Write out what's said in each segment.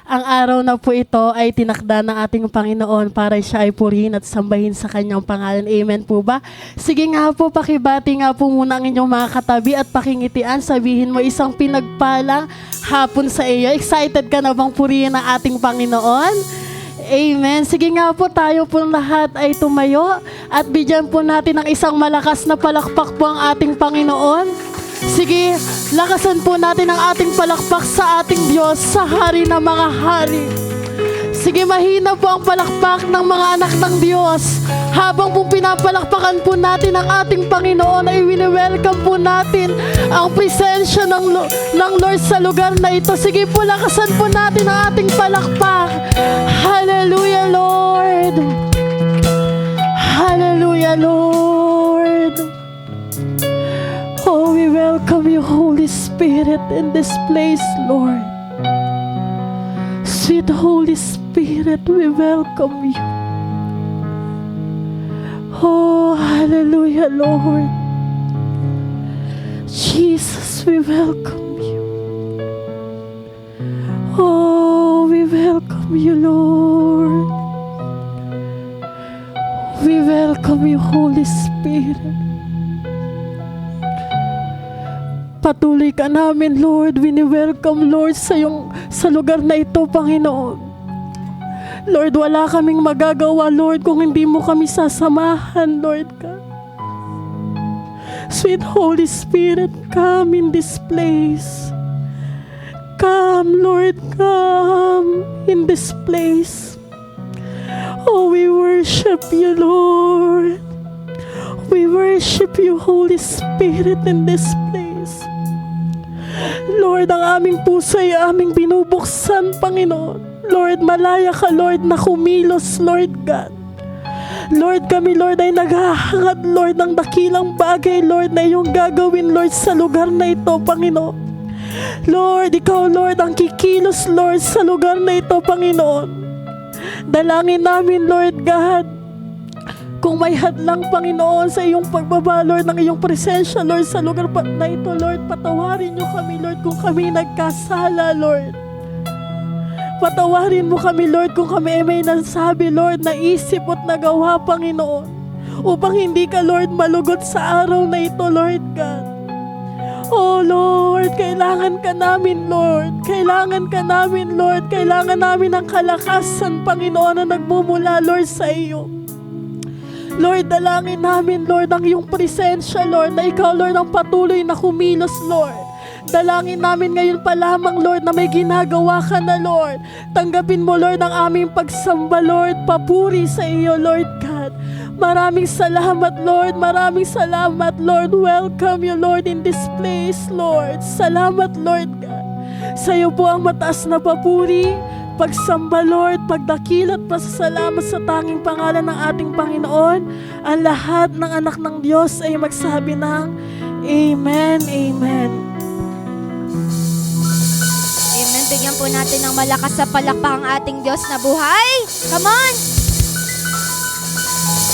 Ang araw na po ito ay tinakda ng ating Panginoon para siya ay purihin at sambahin sa kanyang pangalan. Amen po ba? Sige nga po, pakibati nga po muna ang inyong mga katabi at pakingitian. Sabihin mo isang pinagpalang hapon sa iyo. Excited ka na bang purihin ang ating Panginoon? Amen. Sige nga po, tayo po lahat ay tumayo at bigyan po natin ng isang malakas na palakpak po ang ating Panginoon. Sige, lakasan po natin ang ating palakpak sa ating Diyos, sa Hari ng mga hari. Sige, mahina po ang palakpak ng mga anak ng Diyos. Habang po pinapalakpakan po natin ang ating Panginoon, ay wini-welcome po natin ang presensya ng Lord sa lugar na ito. Sige po, lakasan po natin ang ating palakpak. Hallelujah, Lord. Hallelujah, Lord. Oh, we welcome you, Holy Spirit, in this place, Lord. Sweet Holy Spirit, we welcome you. Oh, hallelujah, Lord. Jesus, we welcome you. Oh, we welcome you, Lord. We welcome you, Holy Spirit. Patuloy ka namin, Lord. Wini-welcome, Lord, sa lugar na ito, Panginoon. Lord, wala kaming magagawa, Lord, kung hindi mo kami sasamahan, Lord God. Sweet Holy Spirit, come in this place. Come, Lord, come in this place. Oh, we worship you, Lord. We worship you, Holy Spirit, in this place. Lord, ang aming puso ay aming binubuksan, Panginoon. Lord, malaya ka, Lord, na kumilos, Lord God. Lord, kami, Lord, ay naghahangad, Lord, ng dakilang bagay, Lord, na iyong gagawin, Lord, sa lugar na ito, Panginoon. Lord, ikaw, Lord, ang kikilos, Lord, sa lugar na ito, Panginoon. Dalangin namin, Lord God, kung may hadlang, Panginoon, sa iyong pagbaba, Lord, ng iyong presensya, Lord, sa lugar na ito, Lord, patawarin niyo kami, Lord, kung kami nagkasala, Lord. Patawarin mo kami, Lord, kung kami ay may nasabi, Lord, na isip at nagawa, Panginoon, upang hindi ka, Lord, malugot sa araw na ito, Lord God. Oh, Lord, kailangan ka namin, Lord. Kailangan ka namin, Lord. Kailangan namin ang kalakasan, Panginoon, na nagmumula, Lord, sa iyo. Lord, dalangin namin, Lord, ang iyong presensya, Lord, na ikaw, Lord, ang patuloy na kumilos, Lord. Dalangin namin ngayon pa lamang, Lord, na may ginagawa ka na, Lord. Tanggapin mo, Lord, ang aming pagsamba, Lord, papuri sa iyo, Lord God. Maraming salamat, Lord. Maraming salamat, Lord. Welcome you, Lord, in this place, Lord. Salamat, Lord God. Sa iyo po ang mataas na papuri, pagsamba, Lord, pagdakil at pasasalamat sa tanging pangalan ng ating Panginoon. Ang lahat ng anak ng Diyos ay magsabi ng Amen, Amen. Amen. Bigyan po natin ng malakas sa palakpak ang ating Diyos na buhay. Come on!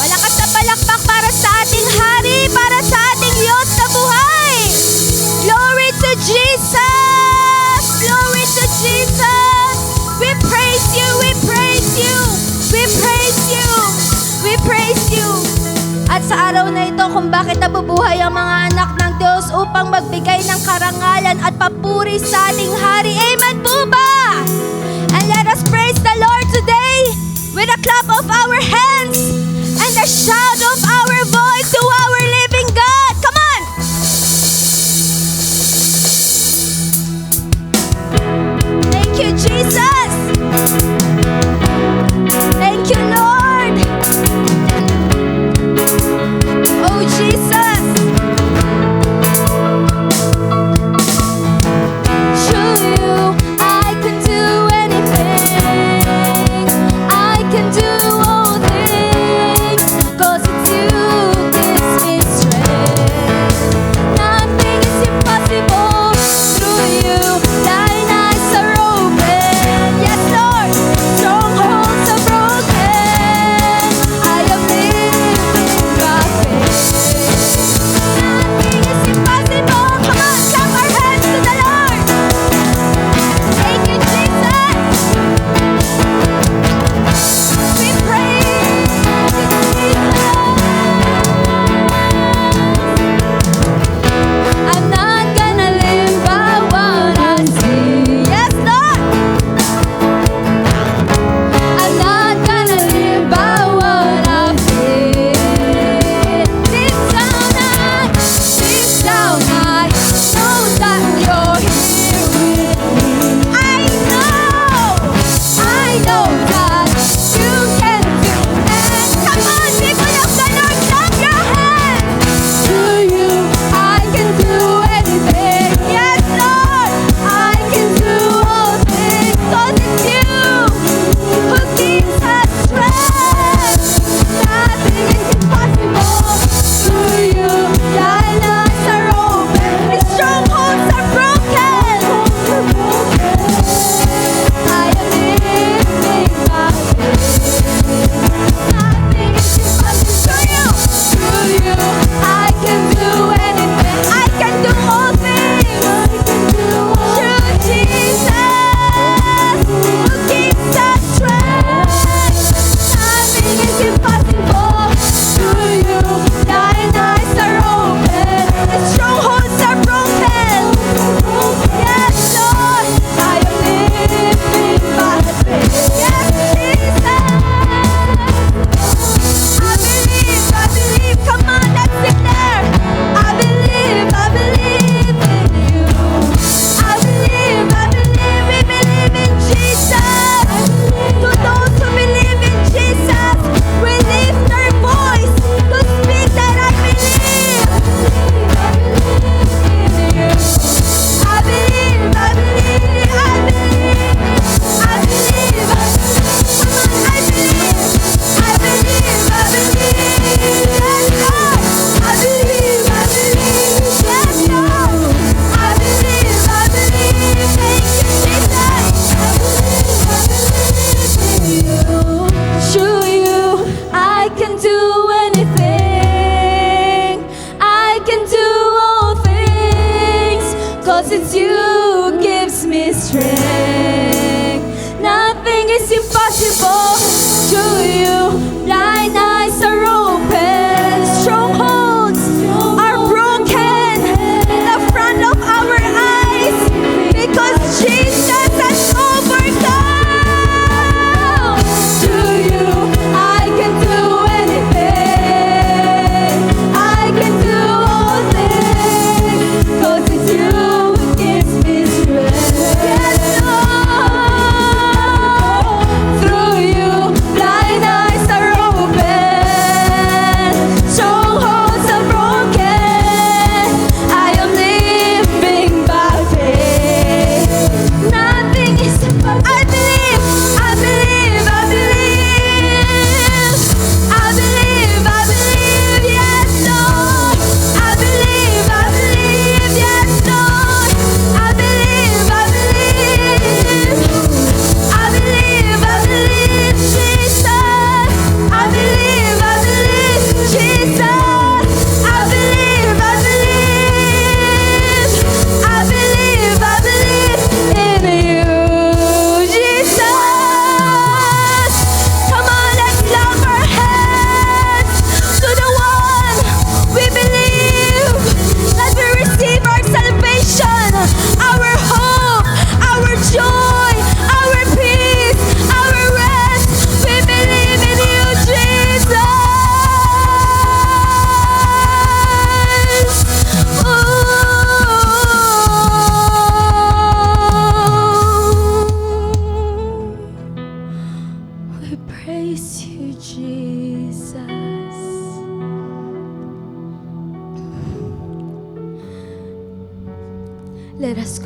Malakas sa palakpak para sa ating Hari, para sa ating Diyos na buhay. Glory to Jesus! Glory to Jesus! We praise you, we praise you, we praise you, we praise you. At sa araw na ito, kung bakit nabubuhay ang mga anak ng Diyos upang magbigay ng karangalan at papuri sa ating Hari. Amen po ba? And let us praise the Lord today with a clap of our hands and a shout of our voice to our living God. Come on! Thank you, Jesus! Thank you, Lord! Oh, Jesus! Through you, I can do anything. I can do all things, 'cause it's you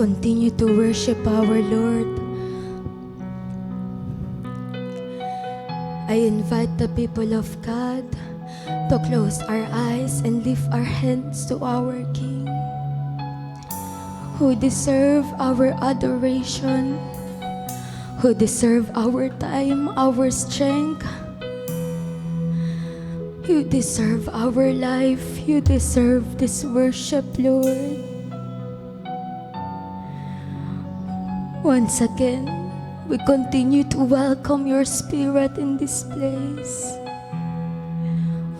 continue to worship our Lord. I invite the people of God to close our eyes and lift our hands to our King, who deserve our adoration, who deserve our time, our strength. You deserve our life. You deserve this worship, Lord. Once again, we continue to welcome your Spirit in this place.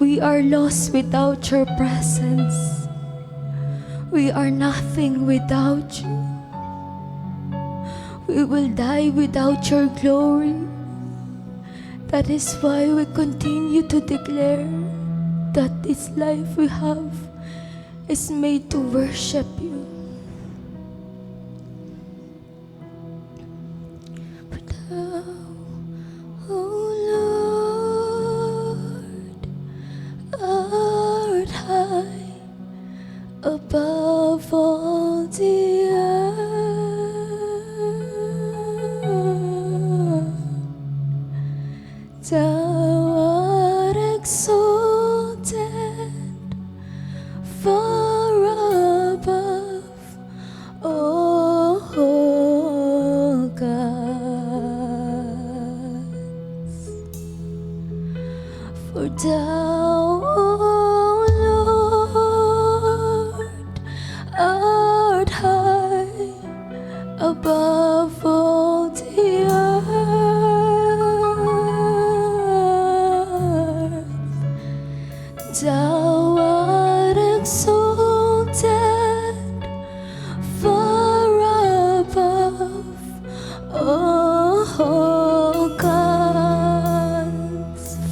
We are lost without your presence. We are nothing without you. We will die without your glory. That is why we continue to declare that this life we have is made to worship you. For thou, O Lord, art high above all the earth. Thou art exalted far above all gods. For thou, O Lord, art high above all the earth. Thou art exalted far above all gods.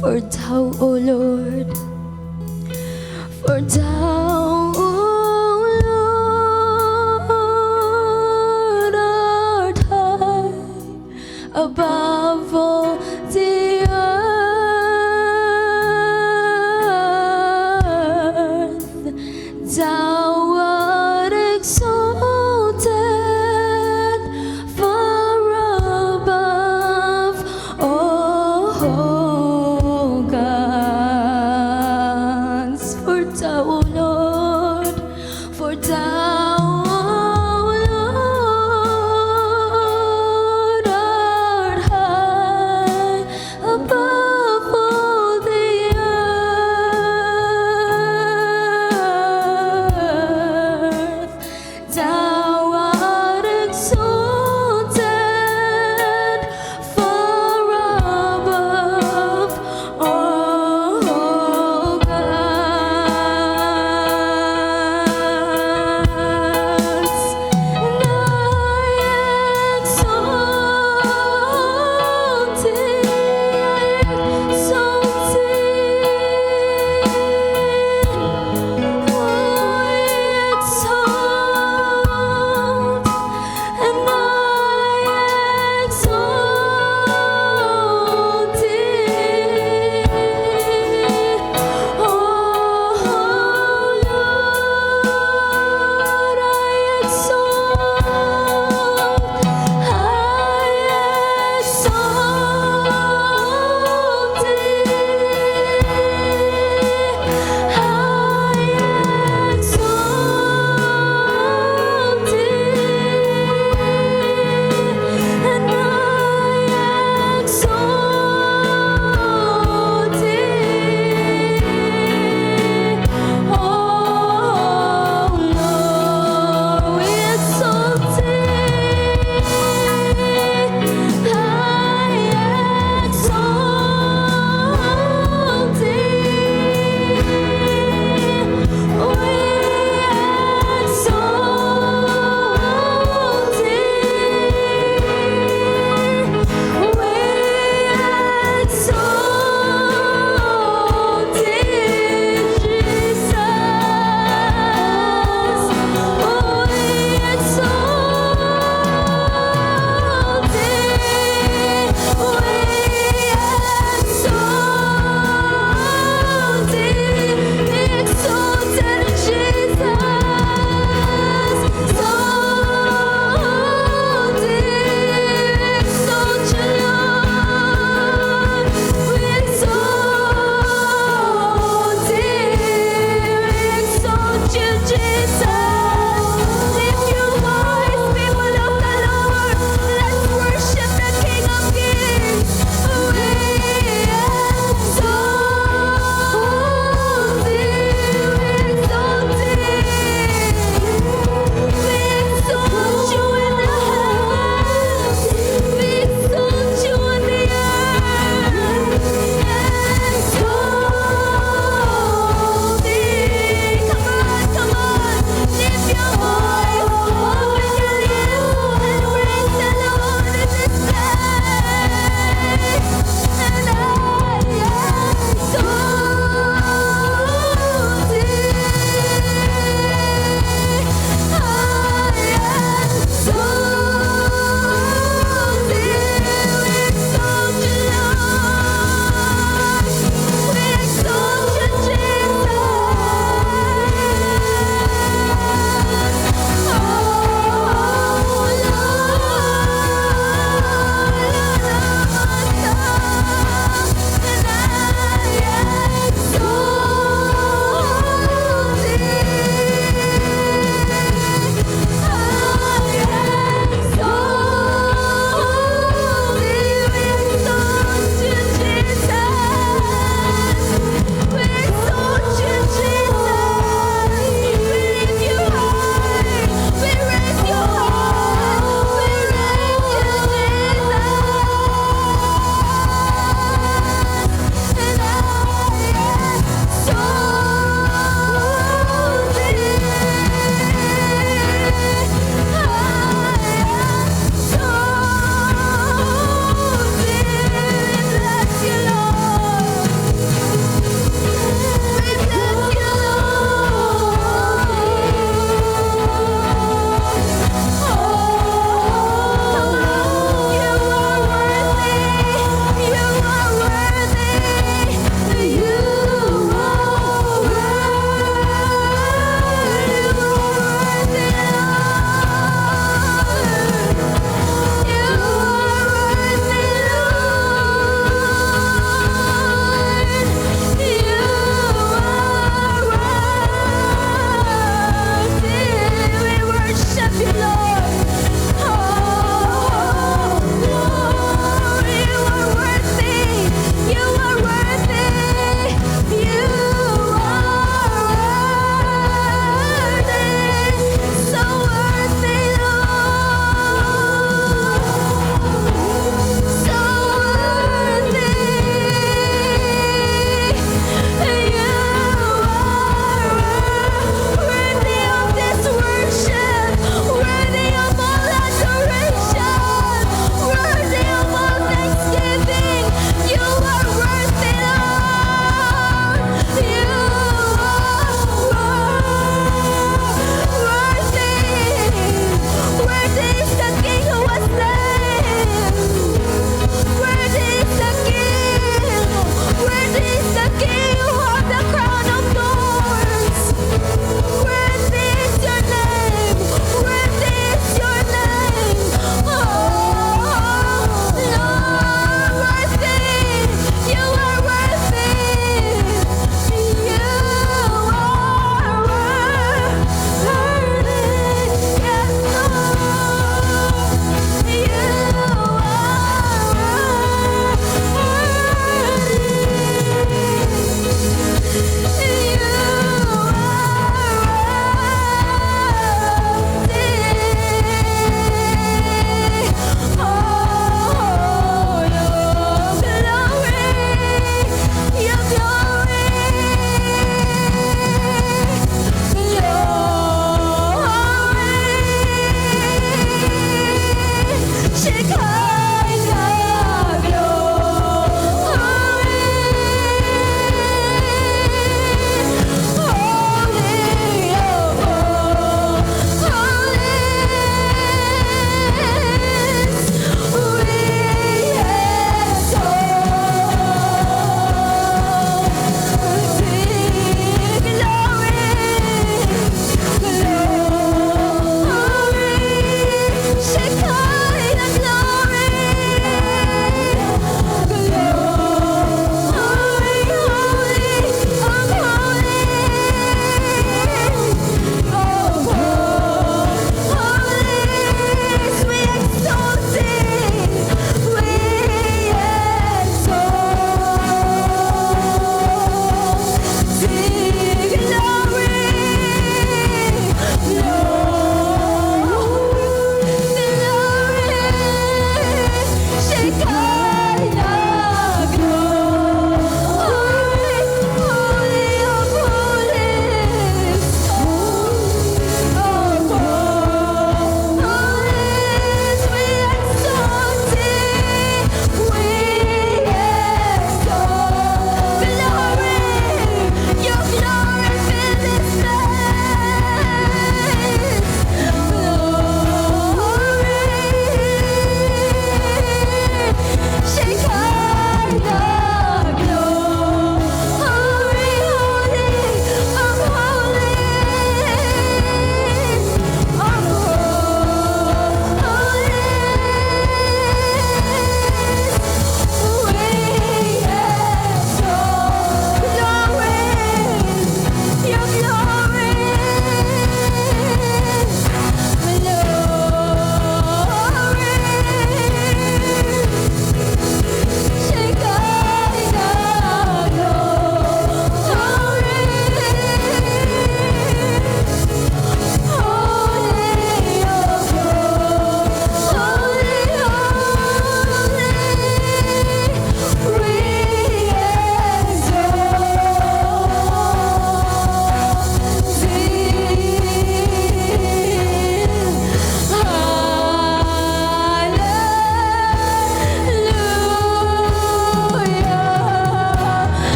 For thou, O Lord, for thou, O Lord, art high above all the earth. Thou art exalted far above all gods. For thou, O Lord, for thou, O Lord, art high above all the earth. Thou art exalted far above all gods. For thou, O Lord, for thou, O Lord, art high above all the earth. Thou art exalted far above all gods. For thou, O Lord, for thou, O Lord, art high above all gods. For thou, O Lord, art high Shekinah glory.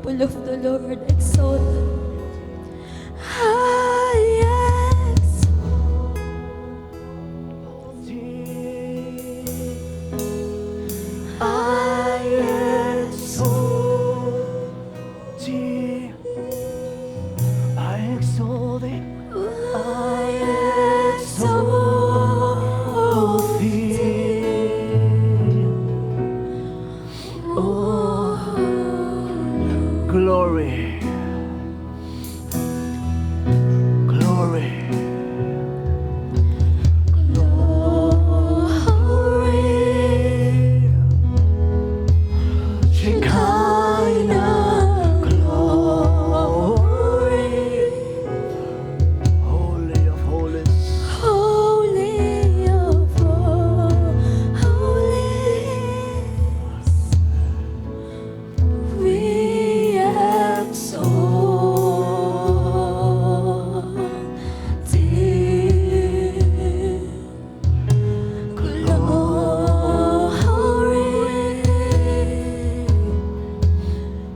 temple of the Lord. Exalt the Lord. Glory. Glory. Shekinah glory. Holy of holies. Holy of holies, we exalt thee. Glory,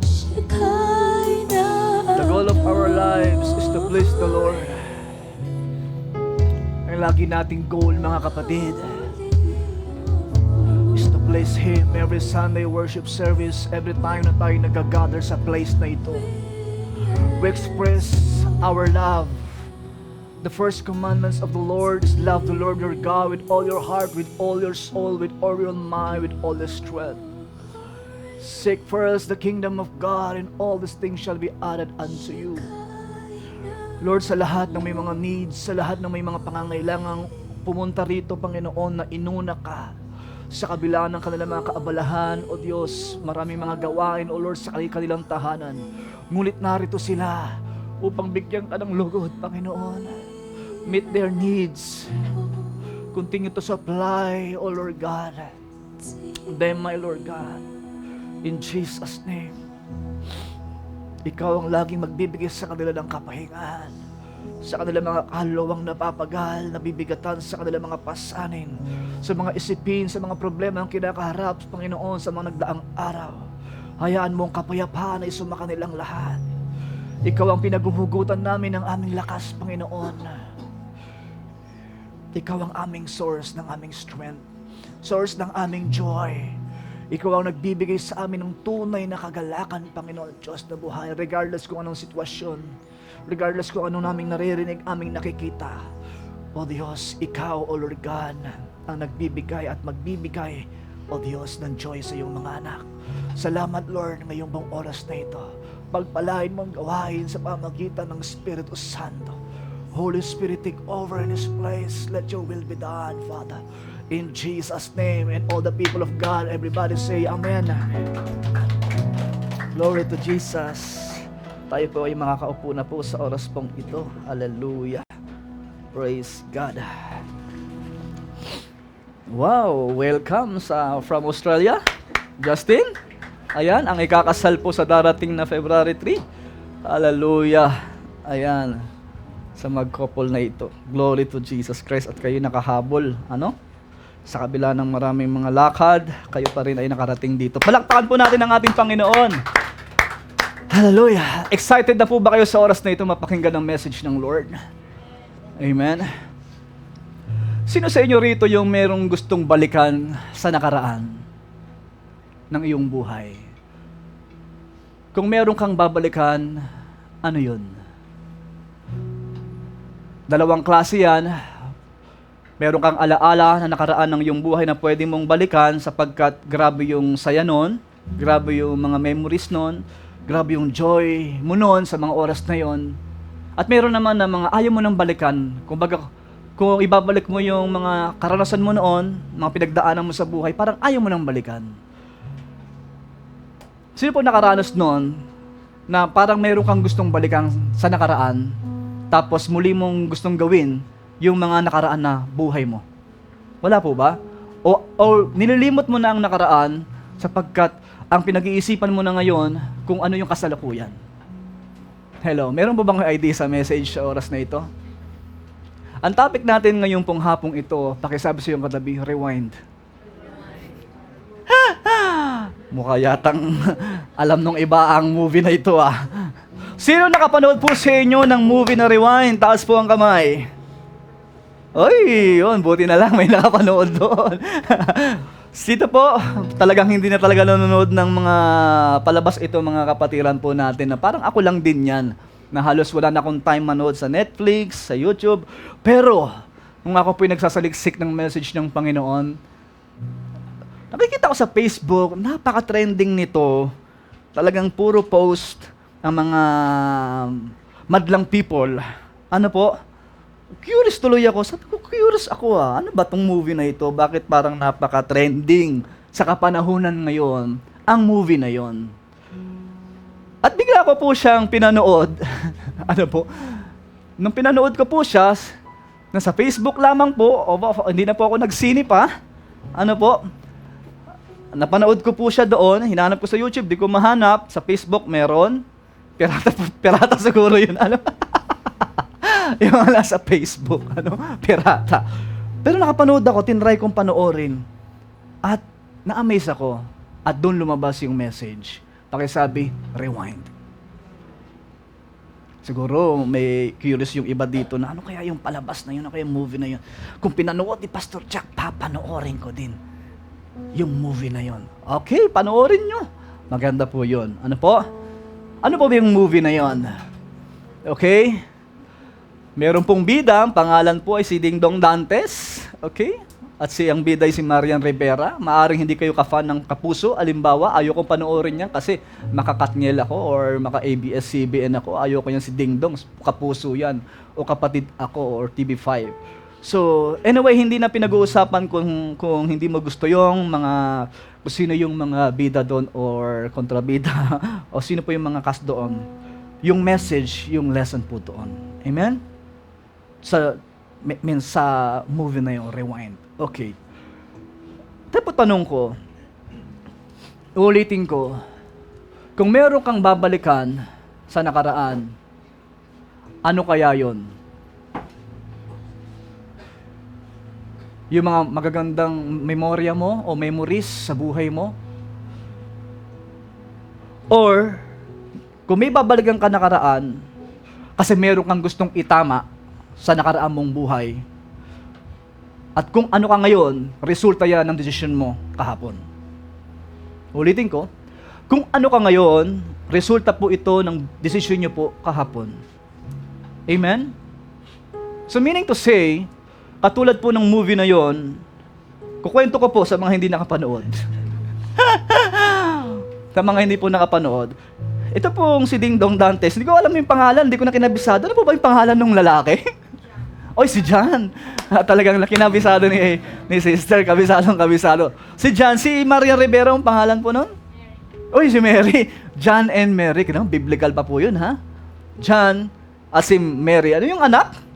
Shekinah. The goal of our lives is to please the Lord. Ang lagi nating goal, mga kapatid, is to please Him every Sunday worship service, every time na tayo nag-gather sa place na ito. We express our love. The first commandments of the Lord is love the Lord your God with all your heart, with all your soul, with all your mind, with all your strength. Seek first the kingdom of God, and all these things shall be added unto you. Lord, sa lahat ng may mga needs, sa lahat ng may mga pangangailangang pumunta rito, Panginoon, na inuna ka sa kabila ng kanilang mga kaabalahan, O Diyos, maraming mga gawain, O Lord, sa kanilang tahanan. Ngunit narito sila upang bigyan ka ng lugod, Panginoon. Meet their needs. Continue to supply, O Lord God, them, my Lord God. In Jesus' name. Ikaw ang laging magbibigay sa kanila ng kapahingan, sa kanilang mga kaluluwang napapagal, nabibigatan sa kanilang mga pasanin, sa mga isipin, sa mga problema ang kinakaharap, Panginoon, sa mga nagdaang araw. Hayaan mo ang kapayapaan ay sumakanilang lahat. Ikaw ang pinaguhugutan namin ng aming lakas, Panginoon. Ikaw ang aming source ng aming strength, source ng aming joy. Ikaw ang nagbibigay sa amin ng tunay na kagalakan, Panginoon Diyos na buhay, regardless kung anong sitwasyon, regardless kung anong naming naririnig, aming nakikita. O Diyos, Ikaw, O Lord God, ang nagbibigay at magbibigay, O Diyos, ng joy sa iyong mga anak. Salamat, Lord, ngayong buong oras na ito. Pagpalain mong gawain sa pamagitan ng Espiritu Santo. Holy Spirit, take over in this place. Let your will be done, Father. In Jesus' name, and all the people of God, everybody say Amen. Glory to Jesus. Tayo po ay makakaupo na po sa oras pong ito. Hallelujah. Praise God. Wow, welcome from Australia, Justin. Ayan, ang ikakasal po sa darating na February 3. Hallelujah. Ayan, sa mag-couple na ito. Glory to Jesus Christ. At kayo nakahabol, sa kabila ng maraming mga lakad, kayo pa rin ay nakarating dito. Palakpakan po natin ang ating Panginoon. Hallelujah. Excited na po ba kayo sa oras na ito mapakinggan ang message ng Lord? Amen. Sino sa inyo rito yung merong gustong balikan sa nakaraan ng iyong buhay? Kung meron kang babalikan, ano yun? Dalawang klase yan. Meron kang alaala na nakaraan ng iyong buhay na pwede mong balikan sapagkat grabe yung saya nun, grabe yung mga memories nun, grabe yung joy mo nun sa mga oras na yon. At meron naman na mga ayaw mo nang balikan. Kung ibabalik mo yung mga karanasan mo noon, mga pinagdaanan mo sa buhay, parang ayaw mo nang balikan. Sino po nakaranas noon na parang meron kang gustong balikan sa nakaraan, tapos muli mong gustong gawin yung mga nakaraan na buhay mo? Wala po ba? O nililimot mo na ang nakaraan sapagkat ang pinag-iisipan mo na ngayon kung ano yung kasalukuyan? Hello, meron ba bang idea sa message sa oras na ito? Ang topic natin ngayong pong hapong ito, pakisabi sa iyong katabi, rewind. Mukha yatang alam nung iba ang movie na ito ah. Sino nakapanood po sa inyo ng movie na Rewind? Taas po ang kamay. Oy, yun, buti na lang may nakapanood doon. Sito po, talagang hindi na talaga nanonood ng mga palabas ito mga kapatiran po natin na parang ako lang din yan. Na halos wala na akong time manood sa Netflix, sa YouTube. Pero, nung ako po'y nagsasaliksik ng message ng Panginoon, nakikita ko sa Facebook, napaka-trending nito. Talagang puro post ang mga madlang people. Ano po? Curious tuloy ako. Sabi ko, curious ako ah. Ano ba tong movie na ito? Bakit parang napaka-trending sa kapanahunan ngayon ang movie na yon? At bigla ko po siyang pinanood. Ano po? Nung pinanood ko po siya, nasa Facebook lamang po, hindi na po ako nagsini pa. Ano po? Napanood ko po siya doon, hinanap ko sa YouTube, di ko mahanap. Sa Facebook meron. Pirata siguro yun. Ano? Yung wala sa Facebook. Ano? Pirata. Pero nakapanood ako, tinry kong panoorin. At na-amaze ako. At doon lumabas yung message. Pakisabi, rewind. Siguro may curious yung iba dito na ano kaya yung palabas na yun, ano kaya yung movie na yun. Kung pinanood ni Pastor Jack, papanoorin ko din yung movie na yon. Okay, panoorin nyo. Maganda po yon. Ano po? Ano po ba yung movie na yon? Okay? Meron pong bida, ang pangalan po ay si Ding Dong Dantes. Okay? At ang bida ay si Marian Rivera. Maaring hindi kayo ka-fan ng Kapuso. Alimbawa, ayoko panoorin yan kasi maka-Katniel ako or maka-ABS-CBN ako. Ayoko yan si Ding Dong. Kapuso yan. O Kapatid Ako or TV5. So, anyway, hindi na pinag-uusapan kung hindi mo gusto yung mga, kung sino yung mga bida doon or kontrabida, o sino po yung mga cast doon. Yung message, yung lesson po doon. Amen? Sa movie na yung Rewind. Okay. Tapos tanong ko, ulitin ko, kung meron kang babalikan sa nakaraan, ano kaya yon? Yung mga magagandang memorya mo o memories sa buhay mo? Or, kung may babalikan ka nakaraan, kasi meron kang gustong itama sa nakaraan mong buhay, at kung ano ka ngayon, resulta yan ng desisyon mo kahapon. Ulitin ko, kung ano ka ngayon, resulta po ito ng desisyon nyo po kahapon. Amen? So meaning to say, katulad po ng movie na yon, kukwento ko po sa mga hindi nakapanood. Sa mga hindi po nakapanood. Ito pong si Ding Dong Dantes, hindi ko alam yung pangalan, hindi ko na kinabisado. Ano po ba yung pangalan ng lalaki? Oy, si John. Talagang kinabisado ni sister, kabisado. Si John, si Maria Rivera ang pangalan po nun? Oy, si Mary. John and Mary, biblical pa po yun, ha? John, si Mary. Ano yung anak?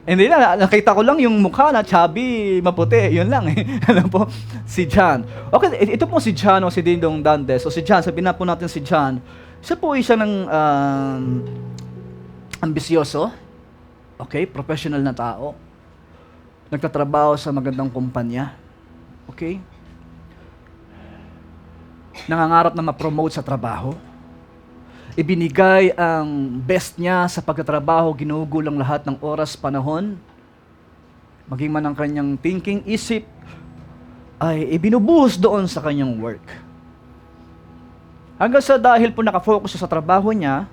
Hindi na, nakita ko lang yung mukha na chubby, maputi, yun lang eh. Ano po? Si John. Okay, ito po si John o si Ding Dong Dantes. O si John, sabihin na po natin si John. Siya po isa ng ambisyoso. Okay, professional na tao. Nagtatrabaho sa magandang kumpanya. Okay? Nangangarap na ma-promote sa trabaho. Ibinigay ang best niya sa pagtatrabaho, ginugulang lahat ng oras, panahon. Maging man ang kanyang thinking, isip, ay ibinubuhos doon sa kanyang work. Hanggang sa dahil po nakafocus siya sa trabaho niya,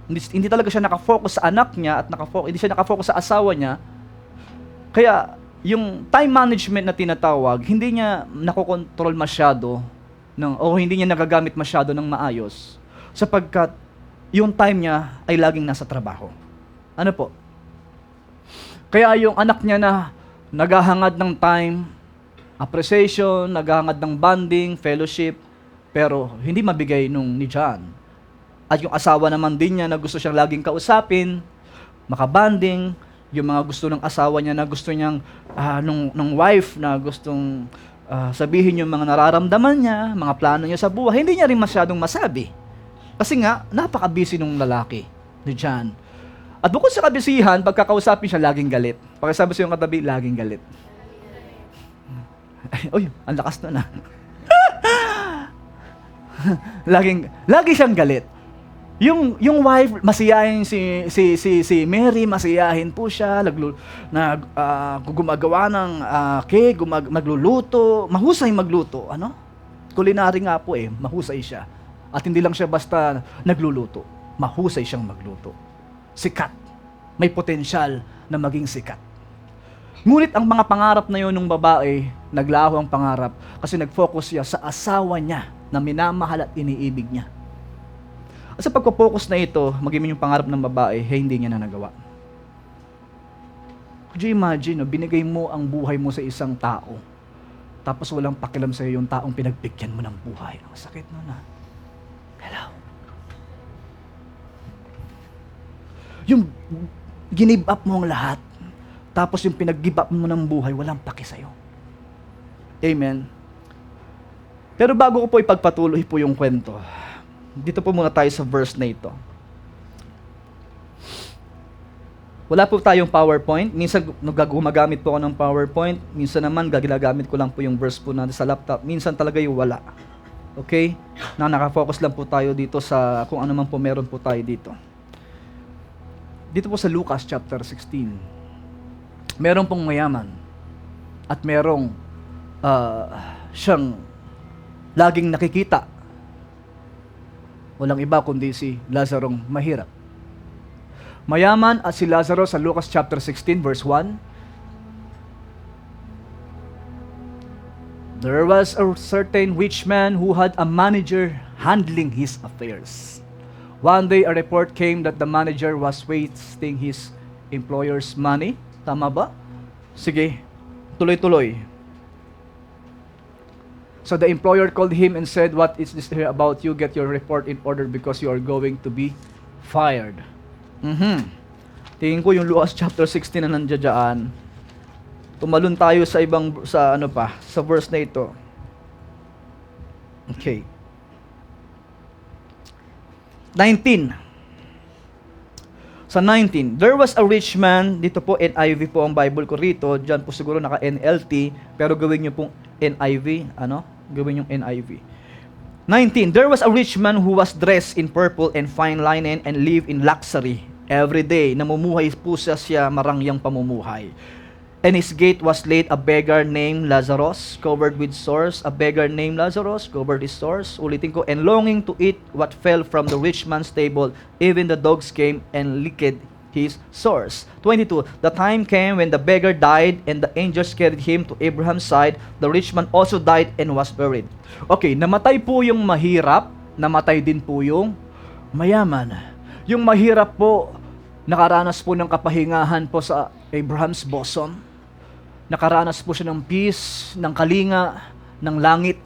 hindi talaga siya nakafocus sa anak niya at hindi siya nakafocus sa asawa niya, kaya yung time management na tinatawag, hindi niya nakokontrol masyado, hindi niya nagagamit masyado ng maayos. Sapagkat yung time niya ay laging nasa trabaho. Ano po? Kaya yung anak niya na naghahangad ng time, appreciation, naghahangad ng bonding, fellowship, pero hindi mabigay ni John. At yung asawa naman din niya na gusto siyang laging kausapin, makabanding, yung mga gusto ng asawa niya na gusto niyang, nung wife na gustong sabihin yung mga nararamdaman niya, mga plano niya sa buhay, hindi niya rin masyadong masabi. Kasi nga, napaka-busy nung lalaki ni John. At bukod sa kabisihan, pagkakausapin siya, laging galit. Pakisabi sa yung katabi, laging galit. Uy, ang lakas na na. Lagi siyang galit. Yung wife, masiyahin si Mary, masiyahin po siya, gumagawa ng cake, magluluto, mahusay magluto, ano? Culinary nga po mahusay siya. At hindi lang siya basta nagluluto, mahusay siyang magluto. Sikat. May potensyal na maging sikat. Ngunit ang mga pangarap na yun ng babae, naglaho ang pangarap kasi nag-focus siya sa asawa niya na minamahal at iniibig niya. At sa pagpo-focus na ito, maging yung pangarap ng babae, hindi niya na nagawa. Could you imagine, binigay mo ang buhay mo sa isang tao, tapos walang pakialam sa iyo yung taong pinagbigyan mo ng buhay. Ang sakit nun Hello? Yung give up mo ang lahat, tapos yung pinag-give up mo ng buhay, walang paki sa'yo. Amen? Pero bago ko po ipagpatuloy po yung kwento, dito po muna tayo sa verse na ito. Wala po tayong PowerPoint. Minsan gumagamit po ako ng PowerPoint. Minsan naman ginagamit ko lang po yung verse po natin sa laptop. Minsan talaga yung wala. Okay? Nakafocus lang po tayo dito sa kung ano man po meron po tayo dito. Dito po sa Lucas chapter 16. Meron pong mayaman. At merong siyang laging nakikita. Walang iba kundi si Lazarong mahirap. Mayaman at si Lazaro sa Lucas chapter 16 verse 1. There was a certain rich man who had a manager handling his affairs. One day a report came that the manager was wasting his employer's money. Tama ba? Sige, tuloy-tuloy. So the employer called him and said, "What is this here about you? Get your report in order because you are going to be fired." Tingin ko yung Lucas chapter 16 na nandiyan. Tumalon tayo sa sa verse na ito. Okay. 19. Sa 19, there was a rich man, dito po NIV po ang Bible ko rito, dyan po siguro naka NLT, pero gawin nyo pong NIV, gawin yung NIV. 19, there was a rich man who was dressed in purple and fine linen and lived in luxury. Every day, namumuhay po siya marangyang pamumuhay. And his gate was laid a beggar named Lazarus, covered with sores. A beggar named Lazarus, covered with sores. Ulitin ko, and longing to eat what fell from the rich man's table. Even the dogs came and licked his sores. 22, the time came when the beggar died, and the angels carried him to Abraham's side. The rich man also died and was buried. Okay, namatay po yung mahirap, namatay din po yung mayaman. Yung mahirap po, nakaranas po ng kapahingahan po sa Abraham's bosom. Nakaranas po siya ng peace, ng kalinga, ng langit.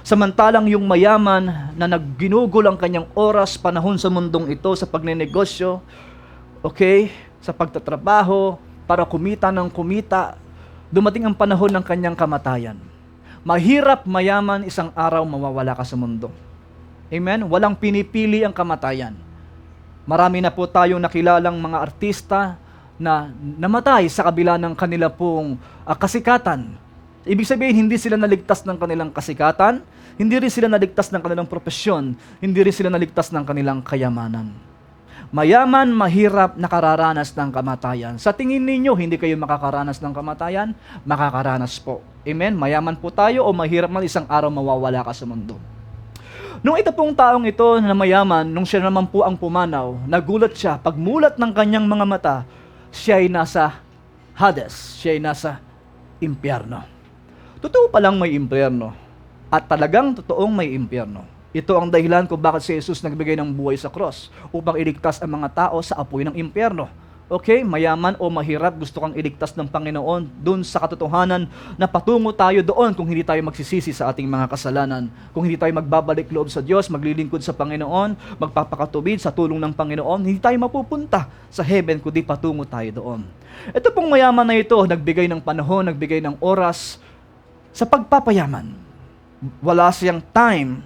Samantalang yung mayaman na nagginugol ang kanyang oras, panahon sa mundong ito, sa pagnenegosyo, okay, sa pagtatrabaho, para kumita ng kumita, dumating ang panahon ng kanyang kamatayan. Mahirap mayaman, isang araw mawawala ka sa mundo. Amen? Walang pinipili ang kamatayan. Marami na po tayong nakilalang mga artista na namatay sa kabila ng kanila pong kasikatan. Ibig sabihin, hindi sila naligtas ng kanilang kasikatan, hindi rin sila naligtas ng kanilang propesyon, hindi rin sila naligtas ng kanilang kayamanan. Mayaman, mahirap, nakararanas ng kamatayan. Sa tingin ninyo, hindi kayo makakaranas ng kamatayan? Makakaranas po. Amen? Mayaman po tayo o mahirap man, isang araw mawawala ka sa mundo. Nung ito pong taong ito na mayaman, nung siya naman po ang pumanaw, nagulat siya, pagmulat ng kanyang mga mata, siya ay nasa Hades, siya ay nasa impyerno. Totoo palang may impyerno, at talagang totoong may impyerno. Ito ang dahilan kung bakit si Jesus nagbigay ng buhay sa cross, upang iligtas ang mga tao sa apoy ng impyerno. Okay, mayaman o mahirap, gusto kang iligtas ng Panginoon dun sa katotohanan na patungo tayo doon kung hindi tayo magsisisi sa ating mga kasalanan. Kung hindi tayo magbabalik loob sa Diyos, maglilingkod sa Panginoon, magpapakatubid sa tulong ng Panginoon, hindi tayo mapupunta sa heaven kundi patungo tayo doon. Ito pong mayaman na ito, nagbigay ng panahon, nagbigay ng oras sa pagpapayaman. Wala siyang time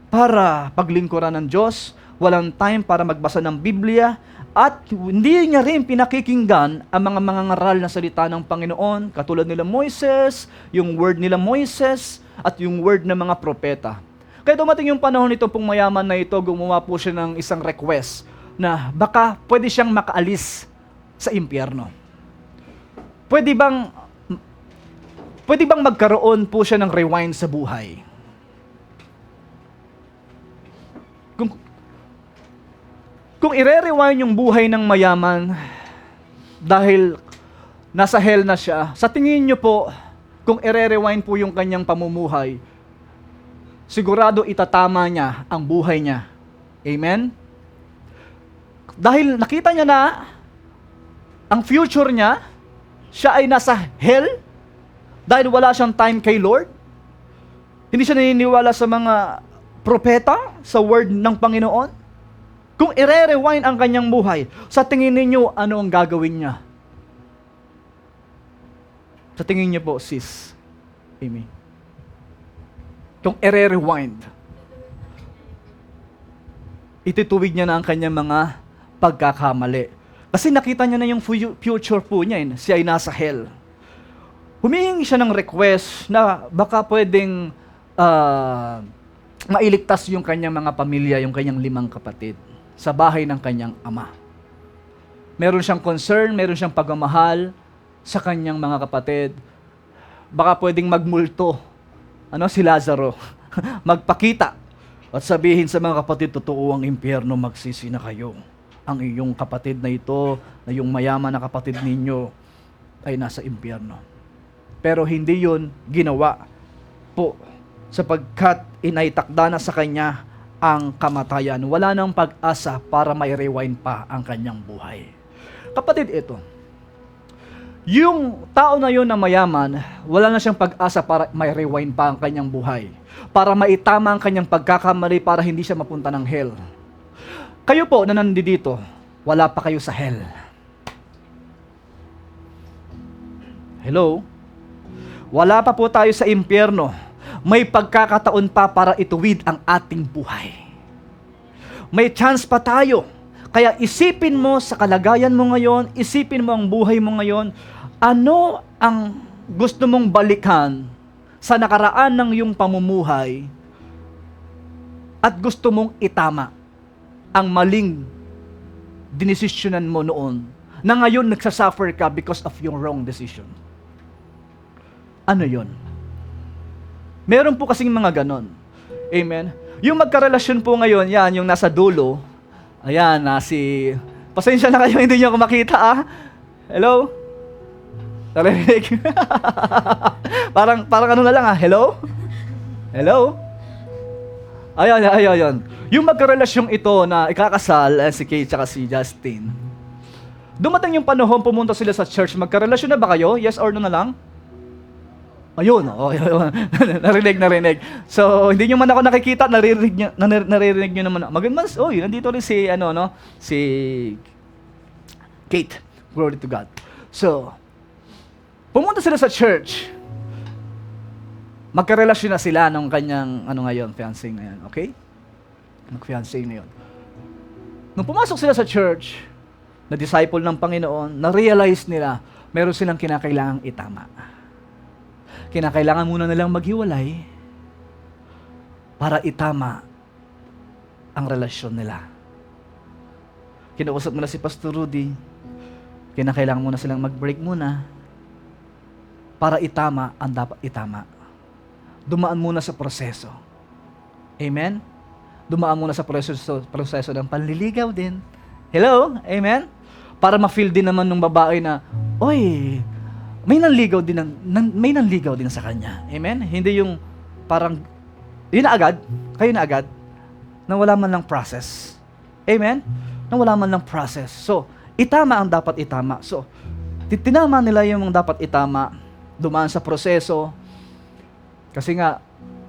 para paglingkuran ng Diyos, walang time para magbasa ng Biblia, At hindi niya rin pinakikinggan ang mga mangangaral na salita ng Panginoon, katulad nila Moises, yung word nila Moises, at yung word ng mga propeta. Kaya dumating yung panahon nito pong mayaman na ito, gumawa po siya ng isang request na baka pwede siyang makaalis sa impyerno. Pwede bang magkaroon po siya ng rewind sa buhay? Kung ire-rewind yung buhay ng mayaman dahil nasa hell na siya, sa tingin niyo po, kung ire-rewind po yung kanyang pamumuhay, sigurado itatama niya ang buhay niya. Amen? Dahil nakita niya na ang future niya, siya ay nasa hell dahil wala siyang time kay Lord. Hindi siya naniniwala sa mga propeta, sa word ng Panginoon. Kung ire-rewind ang kanyang buhay, sa tingin ninyo, ano ang gagawin niya? Sa tingin niyo po, sis, Amy. Kung ire-rewind, itituwid niya na ang kanyang mga pagkakamali. Kasi nakita niya na yung future po niya, siya ay nasa hell. Humihingi siya ng request na baka pwedeng mailigtas yung kanyang mga pamilya, yung kanyang 5 kapatid sa bahay ng kanyang ama. Meron siyang concern, meron siyang pagmamahal sa kanyang mga kapatid. Baka pwedeng magmulto, si Lazaro, magpakita at sabihin sa mga kapatid, totoo ang impyerno, magsisi na kayo. Ang iyong kapatid na ito, na yung mayaman na kapatid ninyo, ay nasa impyerno. Pero hindi yun ginawa po sapagkat inaitakda na sa kanya ang kamatayan. Wala nang pag-asa para mai-rewind pa ang kanyang buhay. Kapatid, ito. Yung tao na yun na mayaman, wala na siyang pag-asa para mai-rewind pa ang kanyang buhay. Para maitama ang kanyang pagkakamali para hindi siya mapunta ng hell. Kayo po na nandito, wala pa kayo sa hell. Hello? Wala pa po tayo sa impyerno. May pagkakataon pa para ituwid ang ating buhay. May chance pa tayo. Kaya isipin mo sa kalagayan mo ngayon, isipin mo ang buhay mo ngayon, ano ang gusto mong balikan sa nakaraan ng iyong pamumuhay at gusto mong itama ang maling dinesisyonan mo noon na ngayon nagsasuffer ka because of your wrong decision. Ano yon? Meron po kasing mga ganon. Amen? Yung magkarelasyon po ngayon, yan, yung nasa dulo, ayan, pasensya na kayo, hindi nyo ako makita, Hello? Narinig? parang ano na lang, Hello? Hello? Ayun. Yung magkarelasyong ito na ikakasal, si Kate at si Justin, dumating yung panahon, pumunta sila sa church, magkarelasyon na ba kayo? Yes or no na lang? Ayun. Narinig. So, hindi nyo man ako nakikita, naririnig nyo naman. Magandang, nandito rin si Kate. Glory to God. So, pumunta sila sa church. Magkarelasyon na sila nung kanyang, fiancé ngayon, okay? Mag-fiancé na yun. Nung pumasok sila sa church, na disciple ng Panginoon, na-realize nila, meron silang kinakailangang itama. Kinakailangan muna nilang maghiwalay para itama ang relasyon nila. Kinausap nila si Pastor Rudy, kinakailangan muna silang mag-break muna para itama ang dapat itama. Dumaan muna sa proseso. Amen? Dumaan muna sa proseso ng panliligaw din. Hello? Amen? Para ma-feel din naman ng babae na, may nanligaw din sa kanya. Amen? Hindi yung parang, kayo na agad, na wala man lang process. Amen? Na wala man lang process. So, itama ang dapat itama. So, tinama nila yung dapat itama, dumaan sa proseso, kasi nga,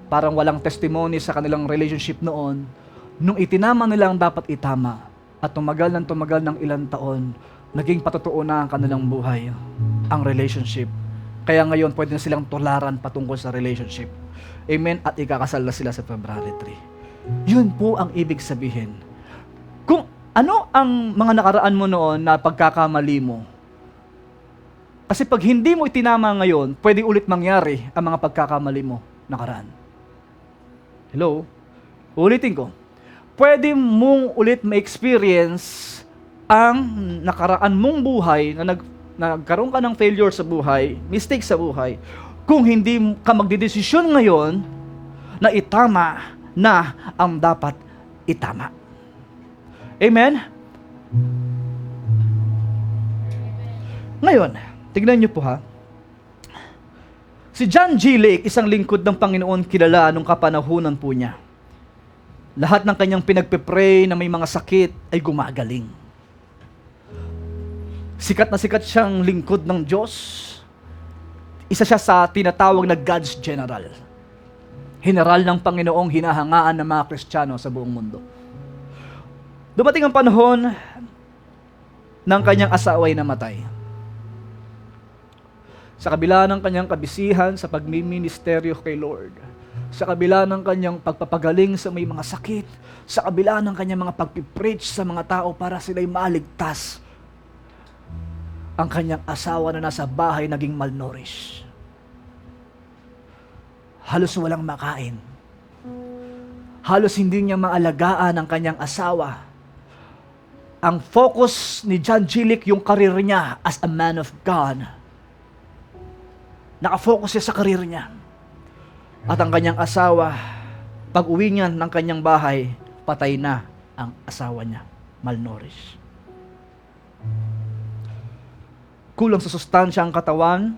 parang walang testimony sa kanilang relationship noon, nung itinama nila ang dapat itama, at tumagal ng ilang taon, naging patotoo na ang kanilang buhay, ang relationship. Kaya ngayon, pwede na silang tularan patungkol sa relationship. Amen? At ikakasal na sila sa February 3. Yun po ang ibig sabihin. Kung Ano ang mga nakaraan mo noon na pagkakamali mo? Kasi pag hindi mo itinama ngayon, pwede ulit mangyari ang mga pagkakamali mo nakaraan. Hello? Ulitin ko. Pwede mong ulit ma-experience ang nakaraan mong buhay na nagkaroon ka ng failure sa buhay, mistake sa buhay, kung hindi ka magdedesisyon ngayon na itama na ang dapat itama. Amen? Ngayon, tignan niyo po ha. Si John G. Lake, isang lingkod ng Panginoon, kilala nung kapanahunan po niya. Lahat ng kanyang pinagpe-pray na may mga sakit ay gumagaling. Sikat na sikat siyang lingkod ng Diyos. Isa siya sa tinatawag na God's General. General ng Panginoong hinahangaan ng mga Kristiyano sa buong mundo. Dumating ang panahon ng kanyang asawa ay namatay. Sa kabila ng kanyang kabisihan sa pagmiministeryo kay Lord, sa kabila ng kanyang pagpapagaling sa may mga sakit, sa kabila ng kanyang mga pagpipreach sa mga tao para sila'y maligtas, ang kanyang asawa na nasa bahay naging malnourished. Halos walang makain. Halos hindi niya maalagaan ang kanyang asawa. Ang focus ni John G. Lake, yung karir niya as a man of God. Nakafocus siya sa karir niya. At ang kanyang asawa, pag uwi niya ng kanyang bahay, patay na ang asawa niya, malnourished. Kulang sa sustansya ang katawan,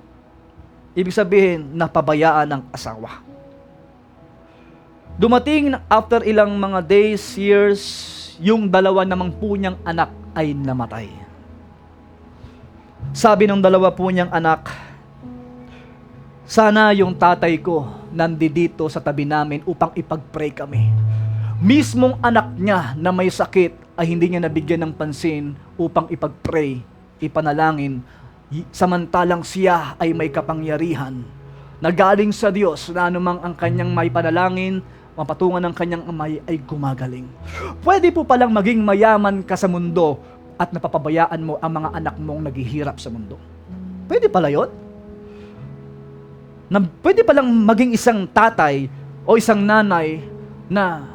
ibig sabihin, napabayaan ng asawa. Dumating after ilang mga days, years, yung dalawa namang po niyang anak ay namatay. Sabi ng dalawa po niyang anak, sana yung tatay ko nandito sa tabi namin upang ipag-pray kami. Mismong anak niya na may sakit ay hindi niya nabigyan ng pansin upang ipag-pray, ipanalangin, samantalang siya ay may kapangyarihan na galing sa Diyos na anumang ang kanyang may panalangin, mapatungan ng kanyang amay ay gumagaling. Pwede po palang maging mayaman ka sa mundo at napapabayaan mo ang mga anak mong naghihirap sa mundo. Pwede pala yun? Pwede palang maging isang tatay o isang nanay na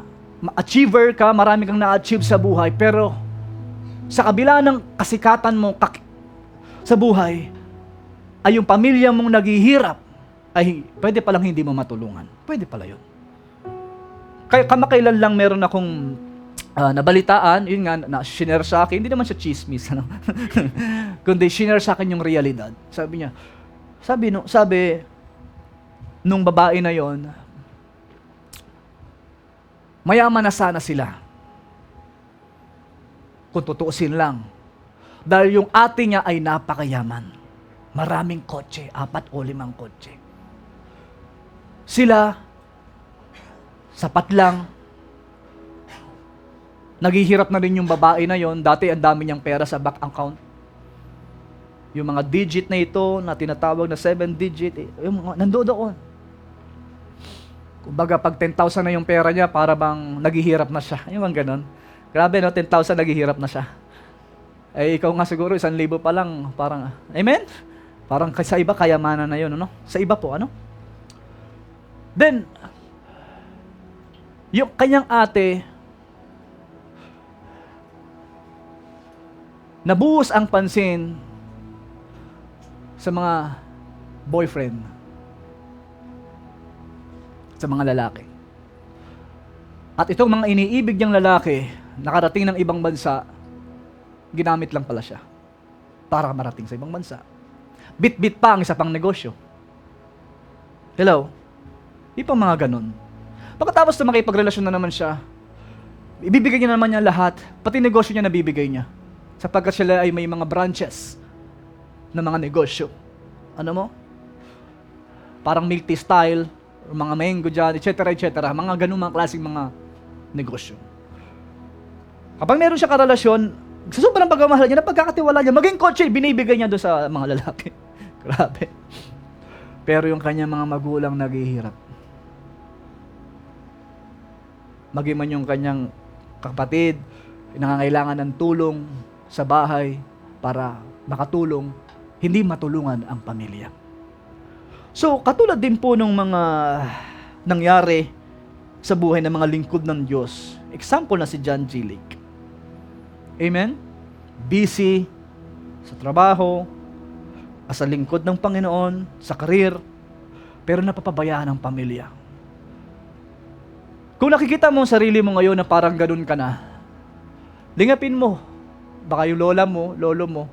achiever ka, marami kang na-achieve sa buhay, pero sa kabila ng kasikatan mo sa buhay, ay yung pamilya mong naghihirap, ay pwede palang hindi mo matulungan. Pwede pala yun. Kaya kamakailan lang meron akong nabalitaan, yun nga, na-share sa akin, hindi naman siya chismis, ano? Kundi share sa akin yung realidad. Sabi nung babae na yon, mayaman na sana sila. Kung tutuusin lang. Dahil yung ate niya ay napakayaman. Maraming kotse, 4 o 5 kotse. Sila, sapat lang. Naghihirap na rin yung babae na yon. Dati ang dami niyang pera sa bank account. Yung mga digit na ito, na tinatawag na 7 digit, yung mga nandoon. Kumbaga, pag 10,000 na yung pera niya, para bang naghihirap na siya. Yung mga ganon. Grabe, no? 10,000 naghihirap na siya. Eh, ikaw nga siguro, 1,000 pa lang, parang, amen? Parang sa iba, kayamanan na yun, ano? Sa iba po, ano? Then, yung kanyang ate, nabuhos ang pansin sa mga boyfriend, sa mga lalaki. At itong mga iniibig niyang lalaki, nakarating ng ibang bansa, ginamit lang pala siya para marating sa ibang bansa. Bit-bit pa ang isa pang negosyo. Hello? Di pa mga ganun. Pagkatapos na makipagrelasyon na naman siya, ibibigay niya naman niya lahat, pati negosyo niya nabibigay niya. Sapagkat sila ay may mga branches na mga negosyo. Ano mo? Parang milk tea style, mga mango dyan, etc. Mga ganun mga klaseng mga negosyo. Kapag meron siya karelasyon, sa sobrang pagmamahal niya, na pagkakatiwala niya, maging kotse, binibigay niya doon sa mga lalaki. Grabe. Pero yung kanyang mga magulang naghihirap. Maging man yung kanyang kapatid, nangangailangan ng tulong sa bahay para makatulong, hindi matulungan ang pamilya. So, katulad din po ng mga nangyari sa buhay ng mga lingkod ng Diyos. Example na si John Gilic. Amen? Busy sa trabaho, sa lingkod ng Panginoon, sa karir, pero napapabayaan ang pamilya. Kung nakikita mo ang sarili mo ngayon na parang ganun ka na, lingapin mo. Baka yung lola mo, lolo mo,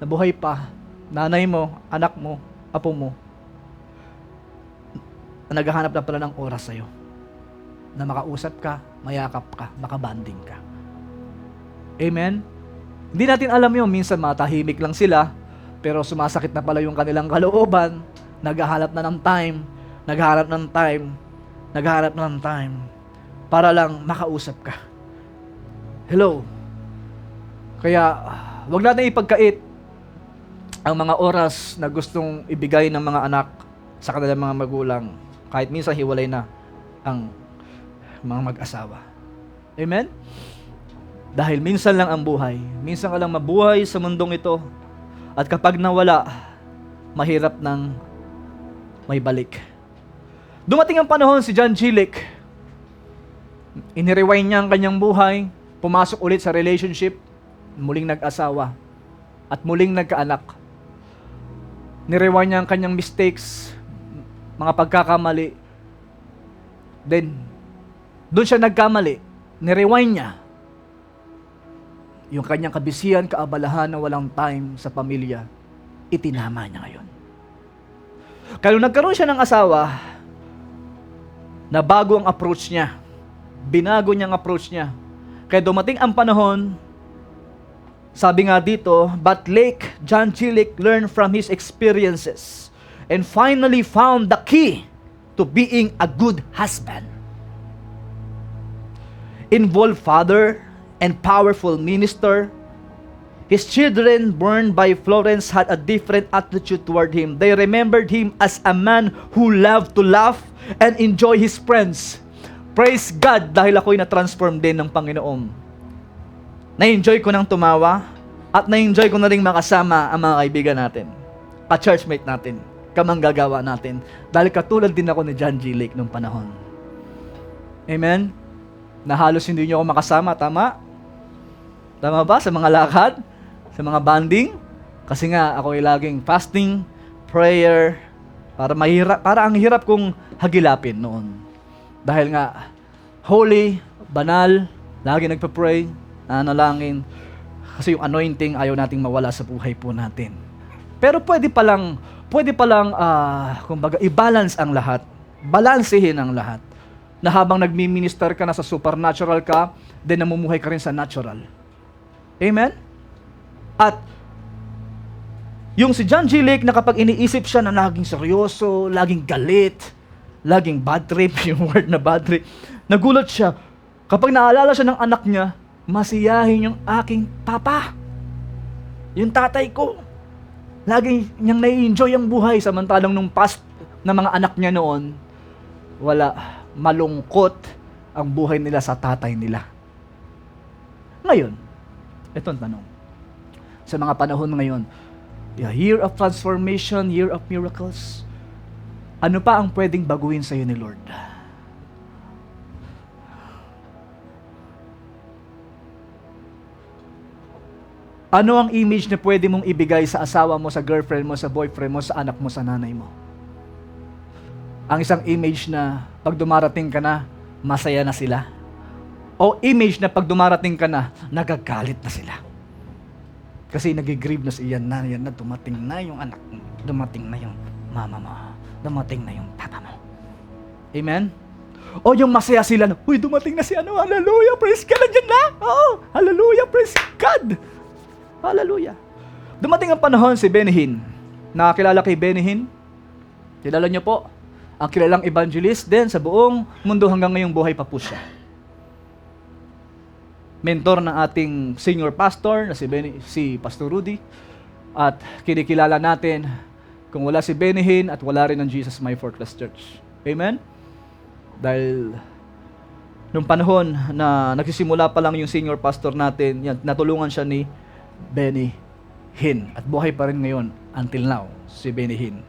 nabuhay pa, nanay mo, anak mo, apo mo, naghahanap na pala ng oras sa'yo. Na makausap ka, mayakap ka, makabanding ka. Amen? Hindi natin alam yun. Minsan matahimik lang sila, pero sumasakit na pala yung kanilang kalooban. Naghahanap na ng time, naghahanap ng time, naghahanap ng time, para lang makausap ka. Hello? Kaya, wag natin ipagkait ang mga oras na gustong ibigay ng mga anak sa kanilang mga magulang. Kahit minsan hiwalay na ang mga mag-asawa. Amen? Dahil minsan lang ang buhay. Minsan ka lang mabuhay sa mundong ito. At kapag nawala, mahirap nang may balik. Dumating ang panahon si John Gilic. Inirewind niya ang kanyang buhay. Pumasok ulit sa relationship. Muling nag-asawa. At muling nagkaanak. Nirewind niya ang kanyang mistakes, mga pagkakamali. Then, doon siya nagkamali. Nirewind niya yung kanyang kabisihan, kaabalahan na walang time sa pamilya. Itinama niya ngayon. Kaya nung nagkaroon siya ng asawa, na bago ang approach niya. Binago niya ang approach niya. Kaya dumating ang panahon, sabi nga dito, but John Gilic learned from his experiences and finally found the key to being a good husband. Involved father and powerful minister. His children, born by Florence, had a different attitude toward him. They remembered him as a man who loved to laugh and enjoy his friends. Praise God, dahil ako'y na-transform din ng Panginoon. Na-enjoy ko nang tumawa at na-enjoy ko na rin makasama ang mga kaibigan natin, ka-churchmate natin, kamanggagawa natin. Dahil katulad din ako ni John Gilic nung panahon. Amen? Na halos hindi niyo ako makasama, tama? Tama ba? Sa mga lakad? Sa mga banding? Kasi nga, ako ay laging fasting, prayer, para ang hirap kong hagilapin noon. Dahil nga, holy, banal, lagi nagpa-pray, nanalangin, kasi yung anointing ayaw nating mawala sa buhay po natin. Pero pwede palang kumbaga, i-balance ang lahat. Balansehin ang lahat. Na habang nagmi-minister ka na sa supernatural ka, then namumuhay ka rin sa natural. Amen? At yung si John Gilic na kapag iniisip siya na laging seryoso, laging galit, laging bad trip, yung word na bad trip, nagulat siya. Kapag naalala siya ng anak niya, masiyahin yung aking papa. Yung tatay ko. Laging niyang nai-enjoy ang buhay, samantalang nung past na mga anak niya noon, wala, malungkot ang buhay nila sa tatay nila. Ngayon, itong tanong. Sa mga panahon ngayon, year of transformation, year of miracles, ano pa ang pwedeng baguhin sa iyo ni Lord? Ano ang image na pwede mong ibigay sa asawa mo, sa girlfriend mo, sa boyfriend mo, sa anak mo, sa nanay mo? Ang isang image na pag dumarating ka na, masaya na sila. O image na pag dumarating ka na, nagagalit na sila. Kasi nag-grieve na siya na, dumating na yung anak mo, dumating na yung mama mo, dumating na yung papa mo. Amen? O yung masaya sila na, uy, dumating na si ano, hallelujah, praise God, nandiyan na. Oo, hallelujah, praise God. Hallelujah. Dumating ang panahon si Benny Hinn. Nakakilala kay Benny Hinn? Kilala niyo po? Ang kilalang evangelist din sa buong mundo hanggang ngayong buhay pa po siya. Mentor ng ating senior pastor na si Pastor Rudy. At kinikilala natin kung wala si Benny Hinn at wala rin ang Jesus My Fortress Church. Amen? Dahil Nung panahon na nagsisimula pa lang yung senior pastor natin, yan, natulungan siya ni Benny Hinn. At buhay pa rin ngayon until now, si Benny Hinn.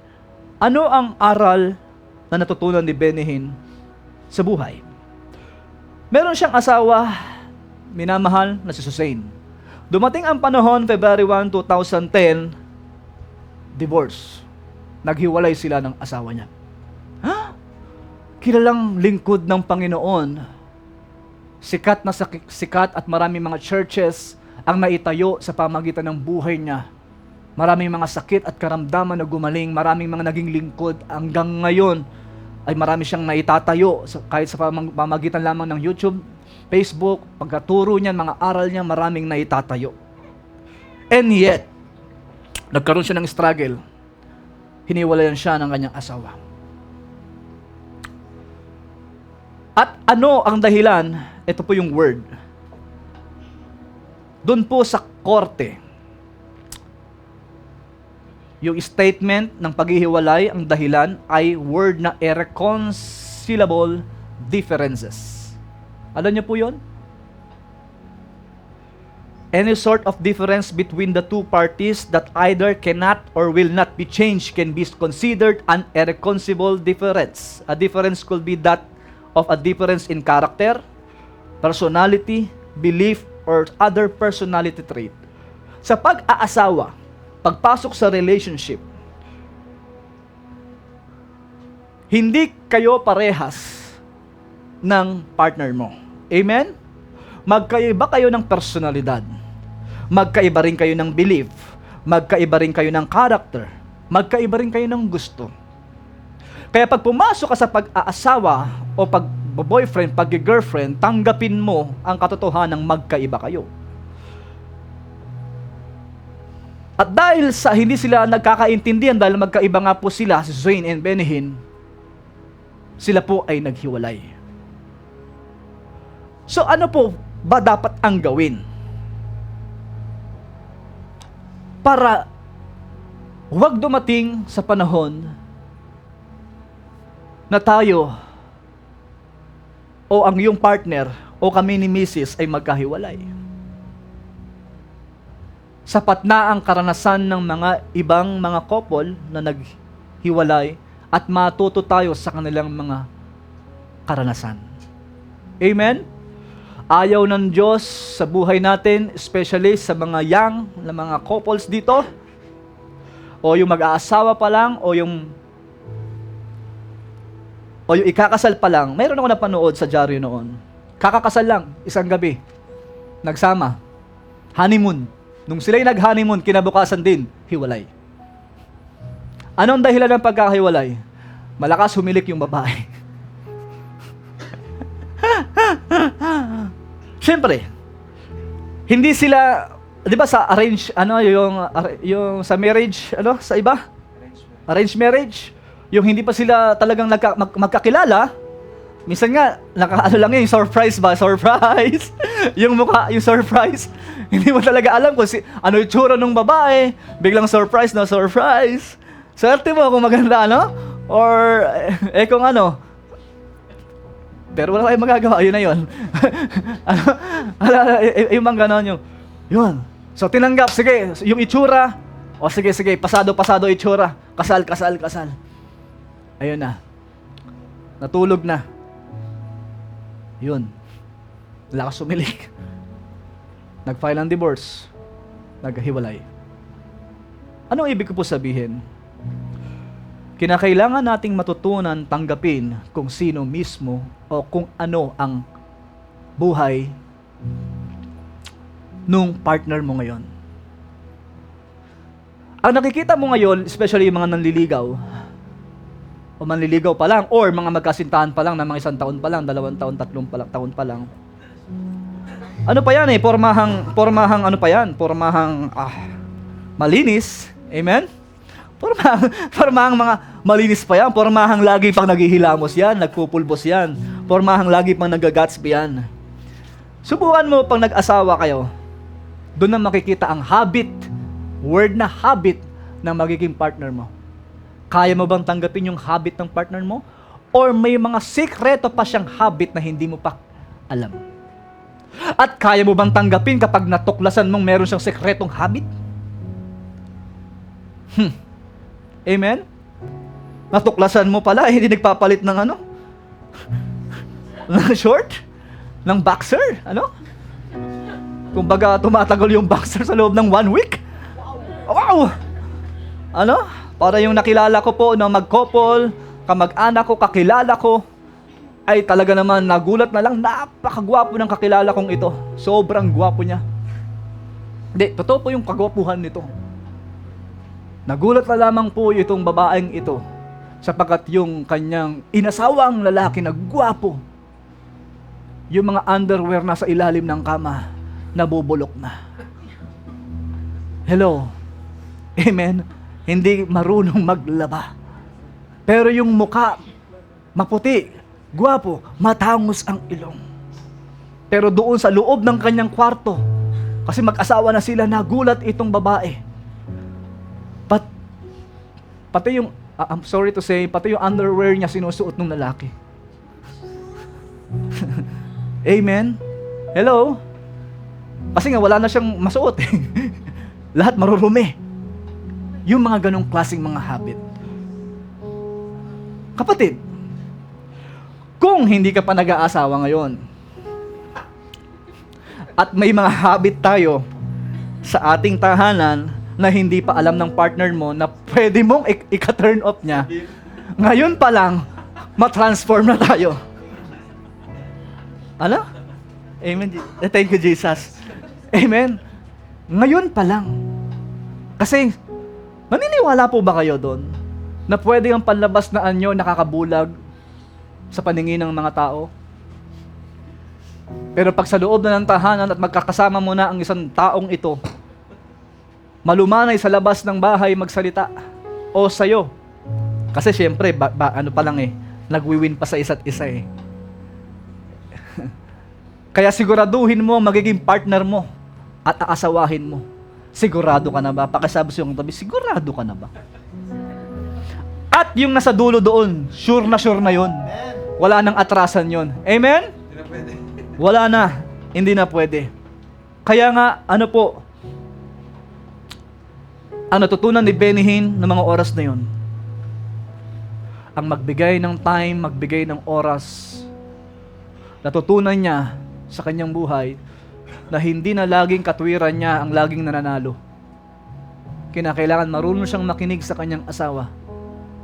Ano ang aral na natutunan ni Benny Hinn sa buhay? Meron siyang asawa, minamahal na si Susain. Dumating ang panahon, February 1, 2010, divorce. Naghiwalay sila ng asawa niya. Kilalang lingkod ng Panginoon. Sikat at maraming mga churches ang naitayo sa pamagitan ng buhay niya. Maraming mga sakit at karamdaman na gumaling, maraming mga naging lingkod. Hanggang ngayon ay marami siyang naitatayo kahit sa pamagitan lamang ng YouTube, Facebook, pagkaturo niya, mga aral niya, maraming naitatayo. And yet, nagkaroon siya ng struggle. Hiniwalayan siya ng kanyang asawa. At ano ang dahilan? Ito po yung word. Doon po sa korte, yung statement ng paghihiwalay, ang dahilan ay word na irreconcilable differences. Alam niyo po yun? Any sort of difference between the two parties that either cannot or will not be changed can be considered an irreconcilable difference. A difference could be that of a difference in character, personality, belief, or other personality trait. Sa pag-aasawa, pagpasok sa relationship, hindi kayo parehas ng partner mo. Amen? Magkaiba kayo ng personalidad. Magkaiba rin kayo ng belief. Magkaiba rin kayo ng character. Magkaiba rin kayo ng gusto. Kaya pag pumasok ka sa pag-aasawa o pag-boyfriend, pag-girlfriend, tanggapin mo ang katotohanan ng magkaiba kayo. At dahil sa hindi sila nagkakaintindihan, dahil magkaiba nga po sila, si Susain and Benny Hinn, sila po ay naghiwalay. So ano po ba dapat ang gawin? Para huwag dumating sa panahon na tayo o ang iyong partner o kami ni Mrs. ay magkahiwalay. Sapat na ang karanasan ng mga ibang mga couple na naghiwalay at matuto tayo sa kanilang mga karanasan. Amen? Ayaw ng Diyos sa buhay natin, especially sa mga young na mga couples dito, o yung mag-aasawa pa lang, o yung ikakasal pa lang. Mayroon ako napanood sa dyaryo noon. Kakakasal lang, isang gabi. Nagsama. Honeymoon. Nung sila'y nag-honeymoon, kinabukasan din, hiwalay. Anong dahilan ng pagkakahiwalay? Malakas humilik yung babae. Siyempre, hindi sila, di ba sa arrange, yung sa marriage, sa iba? Arranged marriage. Yung hindi pa sila talagang magkakilala, minsan nga, lang yung surprise ba? Surprise! yung mukha, yung surprise. Hindi mo talaga alam kung ano yung tsura ng babae. Biglang surprise na surprise. Swerte mo kung maganda, Or, kung ano. Pero wala kayong magagawa, yun na yun. Yung mga ganon yun. So, tinanggap, sige, yung itsura, sige, pasado itsura. Kasal. Ayun na. Natulog na. Yun. Lakas sumilik. Nag-file ng divorce. Naghiwalay. Anong ibig ko po sabihin? Kinakailangan nating matutunan tanggapin kung sino mismo o kung ano ang buhay nung partner mo ngayon. Ang nakikita mo ngayon, especially yung mga nanliligaw, o manliligaw pa lang, or mga magkasintahan pa lang na mga 1 taon pa lang, 2 taon, 3 taon pa lang. Ano pa yan Pormahang ano pa yan? Pormahang malinis. Amen? Pormahang mga malinis pa yan. Pormahang lagi pang naghihilamos yan, nagpupulbos yan. Pormahang lagi pang nagagatsby yan. Subukan mo pag nag-asawa kayo, doon na makikita ang habit, word na habit ng magiging partner mo. Kaya mo bang tanggapin yung habit ng partner mo? Or may mga sikreto pa siyang habit na hindi mo pa alam. At kaya mo bang tanggapin kapag natuklasan mong meron siyang sekretong habit? Amen? Natuklasan mo pala, hindi nagpapalit ng ano? Ng short? Ng boxer? Ano? Kumbaga, tumatagal yung boxer sa loob ng 1 week? Wow! Ano? Para yung nakilala ko po na mag-couple, kamag-anak ko, kakilala ko, ay talaga naman nagulat na lang, napakagwapo ng kakilala kong ito. Sobrang gwapo niya. Hindi, totoo po yung kagwapuhan nito. Nagulat na lamang po itong babaeng ito sapagkat yung kanyang inasawang lalaki na gwapo, yung mga underwear na sa ilalim ng kama, nabubulok na. Hello? Amen? Hindi marunong maglaba. Pero yung muka, maputi, gwapo, matangos ang ilong. Pero doon sa loob ng kanyang kwarto, kasi mag-asawa na sila, nagulat itong babae. Pati yung, I'm sorry to say, pati yung underwear niya sinusuot ng lalaki. Amen? Hello? Kasi nga wala na siyang masuot eh. Lahat marurumi. Yung mga ganong klaseng mga habit. Kapatid, kung hindi ka pa nag-aasawa ngayon, at may mga habit tayo sa ating tahanan na hindi pa alam ng partner mo na pwede mong ika-turn off niya, ngayon pa lang, ma-transform na tayo. Ano? Amen. Thank you, Jesus. Amen. Ngayon pa lang. Kasi, naniniwala po ba kayo doon na pwede ang panlabas na anyo nakakabulag sa paningin ng mga tao? Pero pag sa loob na ng tahanan at magkakasama mo na ang isang taong ito, malumanay sa labas ng bahay magsalita o sa'yo. Kasi syempre, ano pa lang nagwiwin pa sa isa't isa eh. Kaya siguraduhin mo magiging partner mo at aasawahin mo. Sigurado ka na ba? Pakisabi sa iyong tabi, sigurado ka na ba? At yung nasa dulo doon, sure na yun. Wala nang atrasan yun. Amen? Hindi na pwede. Wala na. Hindi na pwede. Kaya nga, ano po, ang natutunan ni Benny ng mga oras na yun, ang magbigay ng time, magbigay ng oras, natutunan niya sa kanyang buhay na hindi na laging katwiran niya ang laging nananalo. Kinakailangan marunong siyang makinig sa kanyang asawa.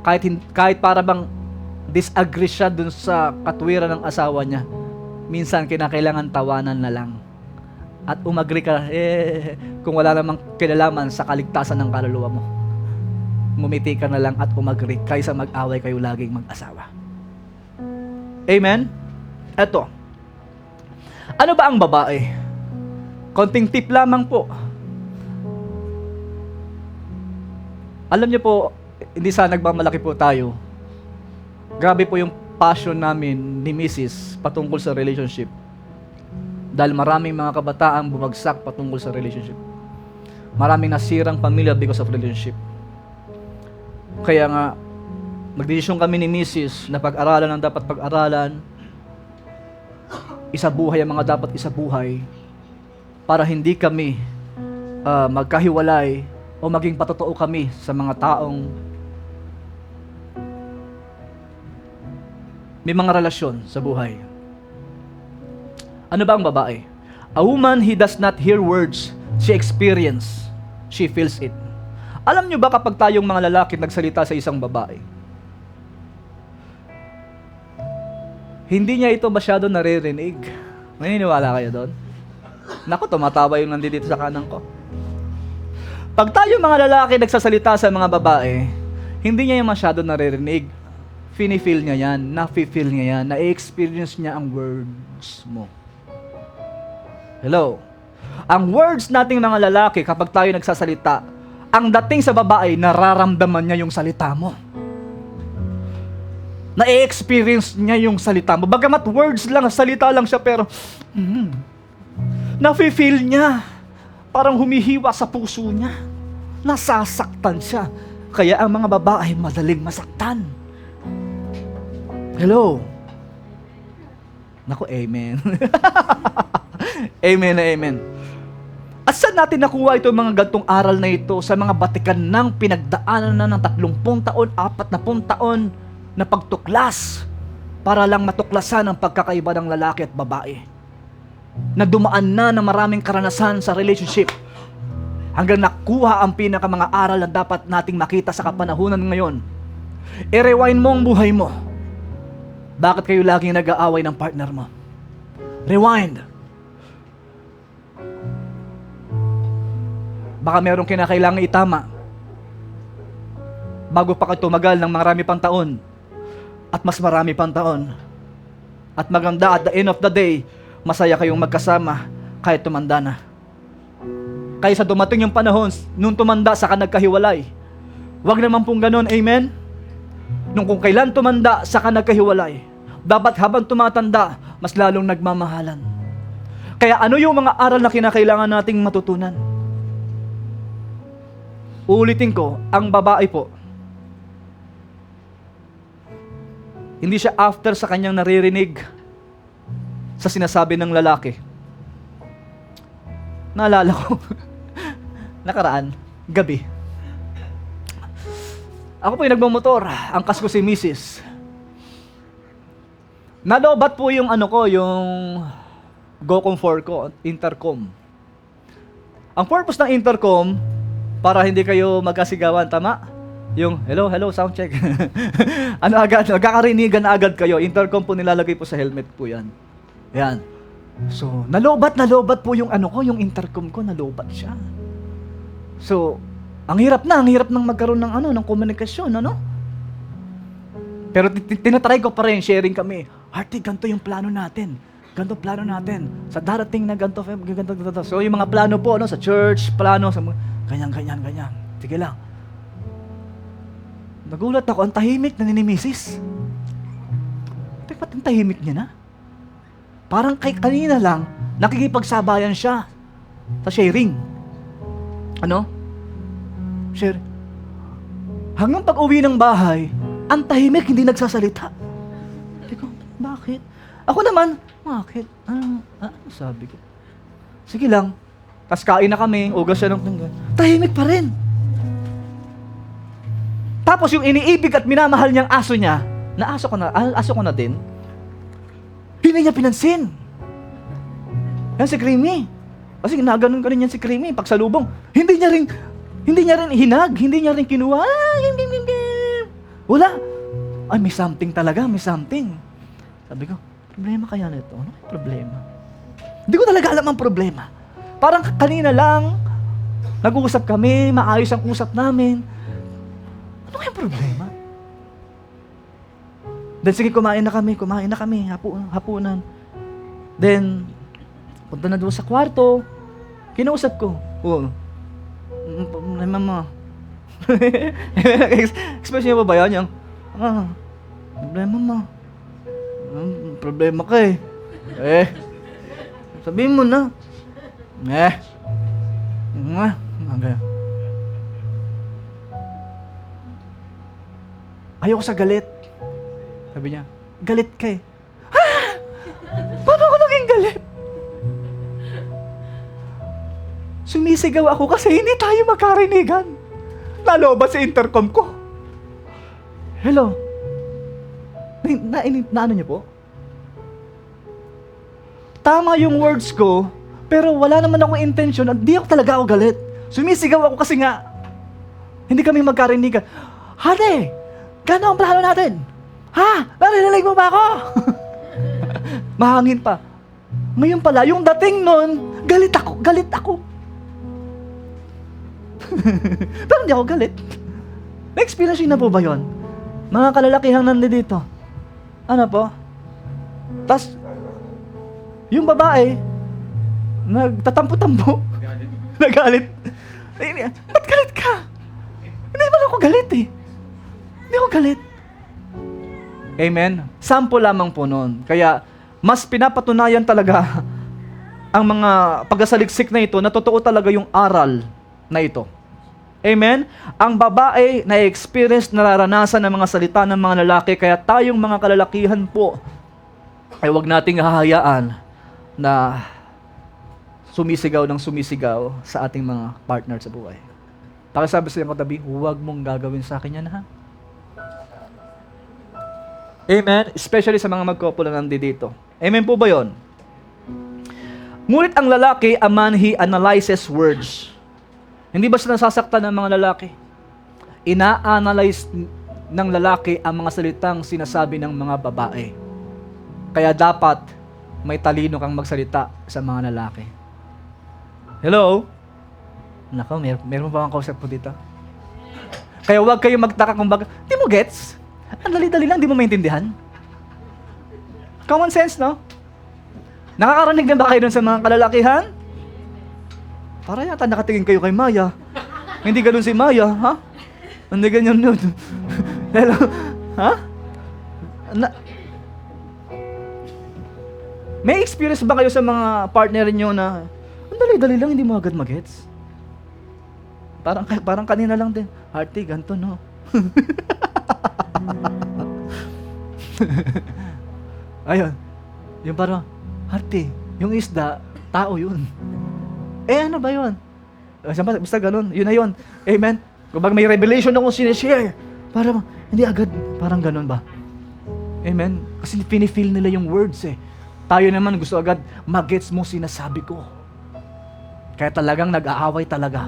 Kahit para bang disagree siya dun sa katwiran ng asawa niya, minsan kinakailangan tawanan na lang. At umagri ka, kung wala namang kinalaman sa kaligtasan ng kaluluwa mo. Ngumiti ka na lang at umagri kaysa mag-away kayo laging mag-asawa. Amen? Eto. Ano ba ang babae? Konting tip lamang po. Alam niyo po, hindi sana nagmamalaki po tayo. Grabe po yung passion namin ni Mrs. patungkol sa relationship. Dahil maraming mga kabataan bumagsak patungkol sa relationship. Maraming nasirang pamilya because of relationship. Kaya nga, nagdesisyon kami ni Mrs. na pag-aralan ang dapat pag-aralan, isabuhay ang mga dapat isabuhay, para hindi kami magkahiwalay o maging patotoo kami sa mga taong may mga relasyon sa buhay. Ano ba ang babae? A woman who does not hear words, she experience, she feels it. Alam nyo ba kapag tayong mga lalaki nagsalita sa isang babae, hindi niya ito masyado naririnig? Naniniwala kayo doon? Naku, tumatawa yung nandito sa kanan ko. Pag tayong mga lalaki nagsasalita sa mga babae, hindi niya yung masyado naririnig. Fini-feel niya yan, nafi-feel niya yan, na-experience niya ang words mo. Hello? Ang words nating mga lalaki kapag tayo nagsasalita, ang dating sa babae, nararamdaman niya yung salita mo. Na-experience niya yung salita mo. Bagamat words lang, salita lang siya, pero nafe-feel niya. Parang humihiwa sa puso niya. Nasasaktan siya. Kaya ang mga babae madaling masaktan. Hello? Naku, amen. Amen na amen. At saan natin nakuha ito mga gantong aral na ito? Sa mga batikan ng pinagdaanan na ng 30 taon, 40 taon na pagtuklas para lang matuklasan ang pagkakaiba ng lalaki at babae. Na dumaan na ng maraming karanasan sa relationship hanggang nakuha ang pinaka mga aral na dapat nating makita sa kapanahunan ngayon. I-rewind mo ang buhay mo. Bakit kayo laging nag-aaway ng partner mo? Rewind. Baka merong kinakailangan itama bago pa kayo tumagal ng marami pang taon at mas marami pang taon. At maganda at the end of the day, masaya kayong magkasama kahit tumanda na. Kaysa dumating yung panahon, nung tumanda saka nagkahiwalay. Wag naman pong ganun, amen? Nung kung kailan tumanda saka nagkahiwalay, dapat habang tumatanda, mas lalong nagmamahalan. Kaya ano yung mga aral na kinakailangan nating matutunan? Uulitin ko, ang babae po, hindi siya after sa kanyang naririnig sa sinasabi ng lalaki. Naalala ko, nakaraan, gabi. Ako po yung nagmamotor, angkas ko si Mrs. Nalobat po yung yung GoCom 4 ko, intercom. Ang purpose ng intercom, para hindi kayo magkasigawan, tama? Yung, hello, sound check. Agad, nagkakarinigan na agad kayo. Intercom po nilalagay po sa helmet po yan. Yan. So, nalobat po yung yung intercom ko, nalobat siya. So, ang hirap nang magkaroon ng komunikasyon, Pero tinatry ko pa rin, sharing kami. Artie, ganito yung plano natin. Ganito plano natin. Sa darating na ganito. So, yung mga plano po, sa church, plano, sa ganyan. Sige lang. Nagulat ako, ang tahimik na ni Mrs. Ba't ang tahimik niya na? Parang kanina lang, nakikipagsabayan siya sa sharing. Share. Hanggang pag-uwi ng bahay, ang tahimik, hindi nagsasalita. Sabi ko, bakit? Ako naman, bakit? Sabi ko. Sige lang. Tapos kain na kami, ugas siya ng tahimik pa rin. Tapos yung iniibig at minamahal niyang aso niya, aso ko na din, hindi niya pinansin. Yan si Creamy. Kasi naganon ka rin yan si Creamy, pagsalubong. Hindi niya rin hinag, hindi niya rin kinuha. Wala. Ay, may something talaga, may something. Sabi ko, problema kaya nito? Ano yung problema? Hindi ko talaga alam ang problema. Parang kanina lang, nag-uusap kami, maayos ang usap namin. Ano kayang problema? Then sige, kumain na kami, hapunan. Then, punta na doon sa kwarto, kinausap ko. Problema mo. Expression niya ba yan? Yung, problema mo. Problema ka eh. Sabihin mo na. Ayoko sa galit. Sabi niya, galit ka eh. Paano ako naging galit? Sumisigaw ako kasi hindi tayo magkarinigan. Nalobat sa intercom ko. Hello? Ano niyo po? Tama yung words ko, pero wala naman akong intention at di ako talaga ako galit. Sumisigaw ako kasi nga, hindi kami magkarinigan. Hade, gano'n ang plano natin? Ha? Narinig mo ba ako? Mahangin pa. Ngayon pala, yung dating nun, galit ako. Pero hindi ako galit. Na-experience na po ba yun? Mga kalalakihang nandito. Ano po? Tas, yung babae, nagtatampo-tampo. Nagalit. Ba't galit ka? Hindi ba ako galit eh? Hindi ako galit. Amen? Sample lamang po nun. Kaya, mas pinapatunayan talaga ang mga pagkasaliksik na ito na totoo talaga yung aral na ito. Amen? Ang babae na experience, nararanasan ng mga salita ng mga lalaki, kaya tayong mga kalalakihan po, ay huwag nating hahayaan na sumisigaw ng sumisigaw sa ating mga partner sa buhay. Pakisabi sa iyong katabi, huwag mong gagawin sa akin yan, ha? Amen? Especially sa mga mag-couple na nandito. Amen po ba yun? Ngunit ang lalaki, a man, he analyzes words. Hindi ba sila nasasaktan ng mga lalaki? Ina-analyze ng lalaki ang mga salitang sinasabi ng mga babae. Kaya dapat may talino kang magsalita sa mga lalaki. Hello? Nako, meron ba akong kausap po dito? Kaya huwag kayong magtaka kung baga, di mo gets? Ang dali-dali lang, di mo maintindihan? Common sense, no? Nakakarinig din ba kayo dun sa mga kalalakihan? Para yata nakatingin kayo kay Maya. Hindi ganun si Maya, ha? Hindi ganyan yun. Hello? Ha? May experience ba kayo sa mga partner niyo na ang dali-dali lang, hindi mo agad magets? Parang kanina lang din. Hearty, ganito, no? Ayun. Yung parang, Hearty, yung isda, tao yun. Ano ba yun? Basta ganun, yun na yun. Amen? Kapag may revelation akong sinishare, parang, hindi agad, parang ganun ba? Amen? Kasi pinifeel nila yung words eh. Tayo naman gusto agad, magets mo sinasabi ko. Kaya talagang nag-aaway talaga.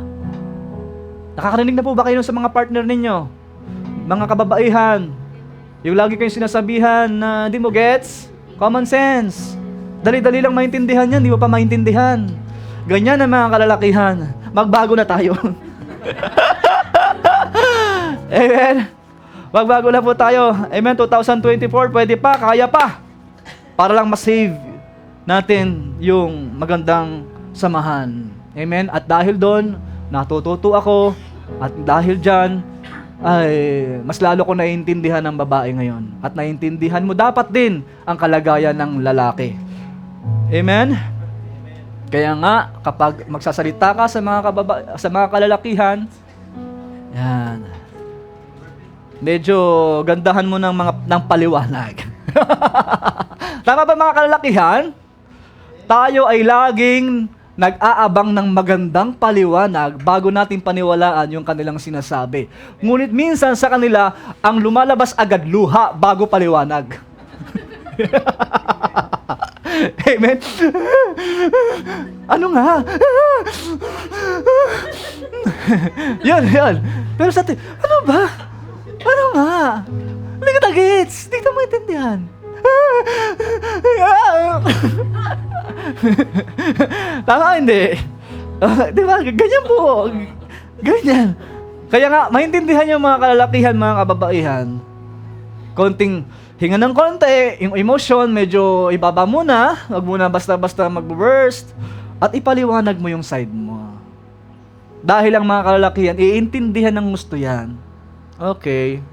Nakakarinig na po ba kayo sa mga partner ninyo? Mga kababaihan, yung lagi kayong sinasabihan na di mo gets? Common sense. Dali-dali lang maintindihan yan, di mo pa maintindihan. Ganyan ang mga kalalakihan. Magbago na tayo. Amen. Magbago na po tayo. Amen. 2024, pwede pa, kaya pa. Para lang ma-save natin yung magandang samahan. Amen. At dahil doon, natututo ako. At dahil dyan, ay mas lalo ko naiintindihan ng babae ngayon. At naiintindihan mo dapat din ang kalagayan ng lalaki. Amen? Kaya nga, kapag magsasalita ka sa mga kalalakihan, yan, medyo gandahan mo ng paliwanag. Tama ba mga kalalakihan? Tayo ay laging nag-aabang ng magandang paliwanag bago natin paniwalaan yung kanilang sinasabi. Ngunit minsan sa kanila, ang lumalabas agad luha bago paliwanag. Amen? Ano nga? Yan. Pero sa atin, ano ba? Ano nga? Hindi ka na-gets. Hindi ka maintindihan. Tama, hindi. Di ba? Ganyan po. Ganyan. Kaya nga, maintindihan yung mga kalalakihan, mga kababaihan. Konting hinga ng konti, yung emotion, medyo ibaba muna. Huwag muna basta-basta mag-burst. At ipaliwanag mo yung side mo. Dahil ang mga kalalakihan, iintindihan ng gusto yan. Okay.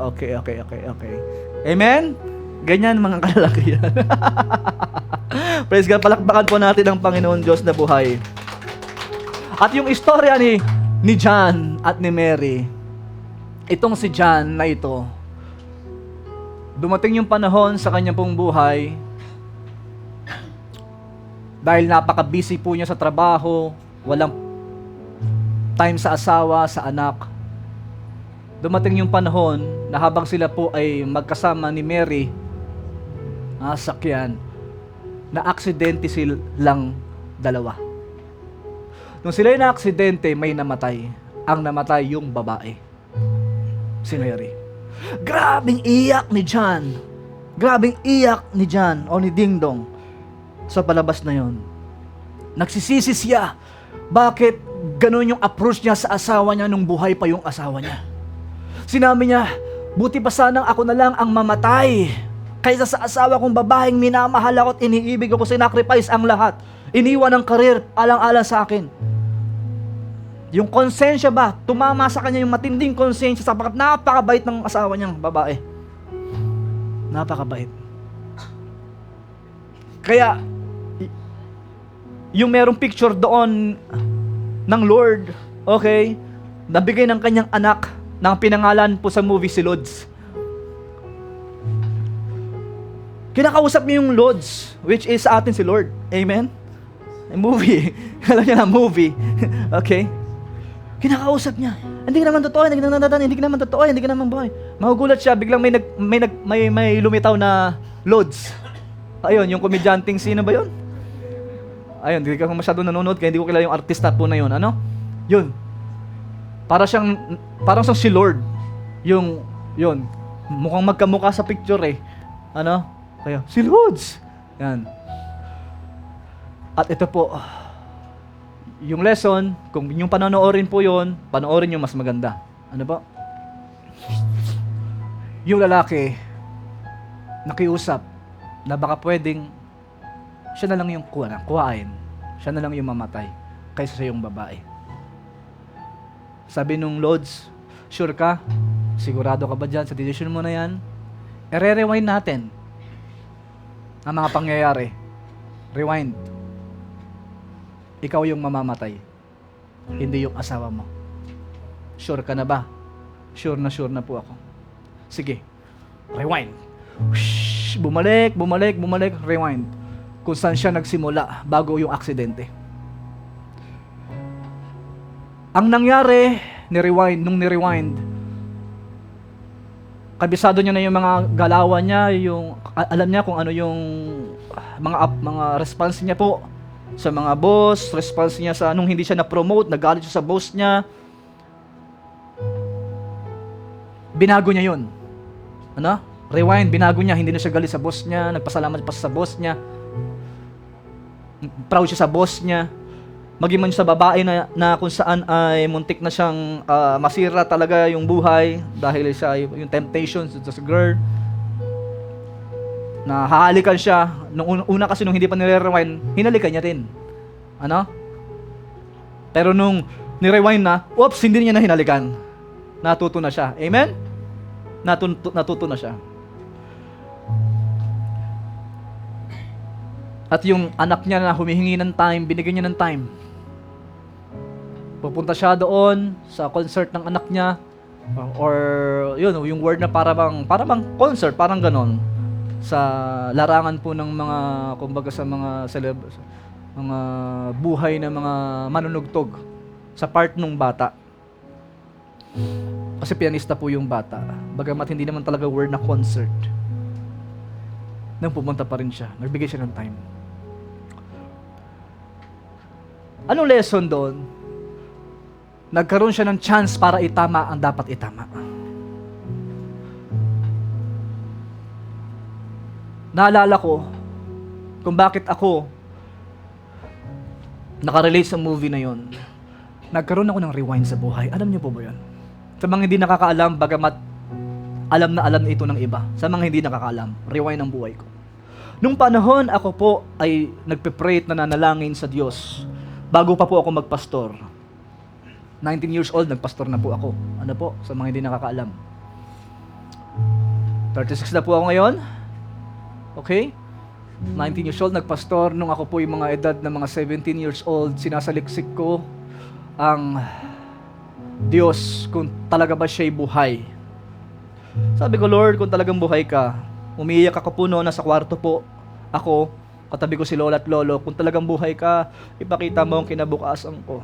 Okay. Amen? Ganyan mga kalalakihan. Praise God, palakpakan po natin ang Panginoon Diyos na buhay. At yung istorya ni John at ni Mary, itong si John na ito, dumating yung panahon sa kanyang pong buhay, dahil napaka-busy po niya sa trabaho, walang time sa asawa, sa anak. Dumating yung panahon na habang sila po ay magkasama ni Mary, sakyan, na aksidente silang dalawa. Nung sila na aksidente, may namatay. Ang namatay yung babae, si Mary. Grabing iyak ni John. Grabing iyak ni John o ni Ding Dong sa palabas na yon. Nagsisisi siya. Bakit ganun yung approach niya sa asawa niya nung buhay pa yung asawa niya? Sinabi niya, buti pa sanang ako na lang ang mamatay kaysa sa asawa kong babaeng minamahal ako at iniibig ako, sinacrifice ang lahat. Iniwan ang karir, alang-alang sa akin. Yung konsensya ba, tumama sa kanya yung matinding konsensya sapagkat napakabait ng asawa niyang babae. Napakabait. Kaya, yung merong picture doon ng Lord, okay, nabigay ng kanyang anak, ng pinangalan po sa movie si Lods. Kinakausap niya yung Lods, which is sa atin si Lord. Amen? A movie. Alam niya na, movie. Okay? Kinakausap niya. Hindi ka naman totoo, hindi ka naman totoo, hindi ka naman buhay. Magugulat siya, biglang may lumitaw na Lods. Ayun, yung komedyanteng sino ba yun? Ayun, hindi ka masyado nanonood kaya hindi ko kilala yung artista po na yun. Ano? Yun. Parang siyang si Lord. Yun. Mukhang magkamukha sa picture eh. Ano? Kaya, si Lods. Yan. At ito po, yung lesson, kung yung panonoorin po yun, panoorin yung mas maganda. Ano ba? Yung lalaki, nakiusap, na baka pwedeng, siya na lang yung kuhain. Siya na lang yung mamatay, kaysa sa yung babae. Sabi nung Lods, sure ka? Sigurado ka ba dyan sa decision mo na yan? Re-rewind natin ang mga pangyayari. Rewind. Ikaw yung mamamatay. Hindi yung asawa mo. Sure ka na ba? Sure na po ako. Sige. Rewind. Whoosh, bumalik, rewind. Kung saan siya nagsimula bago yung aksidente. Ang nangyari, nung nirewind, kabisado niya na yung mga galawan niya, alam niya kung ano yung mga response niya po sa mga boss, response niya sa nung hindi siya na-promote, nagalit siya sa boss niya. Binago niya yun. Ano? Rewind, binago niya, hindi na siya galit sa boss niya, nagpasalamat pa sa boss niya. Proud siya sa boss niya. Maging man sa babae na kung saan ay muntik na siyang masira talaga yung buhay dahil sa yung temptations sa girl. Na hahalikan siya. Nung una kasi nung hindi pa nire-rewind, hinalikan niya rin. Ano? Pero nung ni-rewind na, oops, hindi niya na hinalikan. Natuto na siya. Amen? Natuto na siya. At yung anak niya na humihingi ng time, binigyan niya ng time. Pupunta siya doon sa concert ng anak niya. Or yun, yung word na para bang concert, parang ganon. Sa larangan po ng mga, kumbaga sa mga mga buhay na mga manunugtog sa part ng bata. Kasi pianista po yung bata. Bagamat hindi naman talaga word na concert. Nang pumunta pa rin siya, nagbigay siya ng time. Anong lesson doon? Nagkaroon siya ng chance para itama ang dapat itama. Naalala ko kung bakit ako nakarelate sa movie na yon. Nagkaroon ako ng rewind sa buhay. Alam niyo po ba yan? Sa mga hindi nakakaalam, bagamat alam na ito ng iba. Sa mga hindi nakakaalam, rewind ang buhay ko. Nung panahon, ako po ay nagpe-pray at nananalangin sa Diyos. Bago pa po ako magpastor. 19 years old, nagpastor na po ako. Ano po? Sa mga hindi nakakaalam. 36 na po ako ngayon. Okay? 19 years old, nagpastor. Nung ako po yung mga edad na mga 17 years old, sinasaliksik ko ang Diyos kung talaga ba siya'y buhay. Sabi ko, Lord, kung talagang buhay ka, umiiyak ako po noon, nasa kwarto po ako, katabi ko si Lola at Lolo, kung talagang buhay ka, ipakita mo ang kinabukasan ko.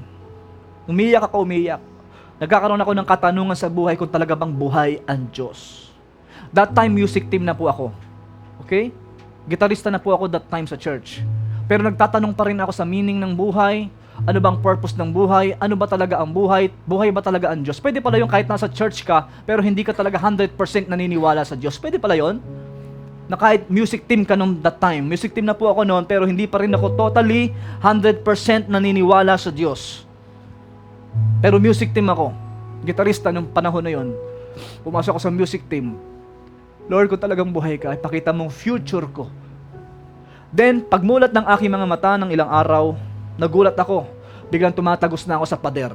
Umiiyak ako, umiiyak. Nagkakaroon ako ng katanungan sa buhay kung talaga bang buhay ang Diyos. That time, music team na po ako. Okay? Gitarista na po ako that time sa church. Pero nagtatanong pa rin ako sa meaning ng buhay. Ano bang purpose ng buhay? Ano ba talaga ang buhay? Buhay ba talaga ang Diyos? Pwede pala yung kahit nasa church ka, pero hindi ka talaga 100% naniniwala sa Diyos. Pwede pala yon? Na kahit music team ka nung that time. Music team na po ako noon, pero hindi pa rin ako totally 100% naniniwala sa Diyos. Pero music team ako. Gitarista nung panahon na yon. Pumasok ako sa music team. Lord, kung talagang buhay ka, ipakita mong future ko. Then, pagmulat ng aking mga mata ng ilang araw, nagulat ako. Biglang tumatagos na ako sa pader.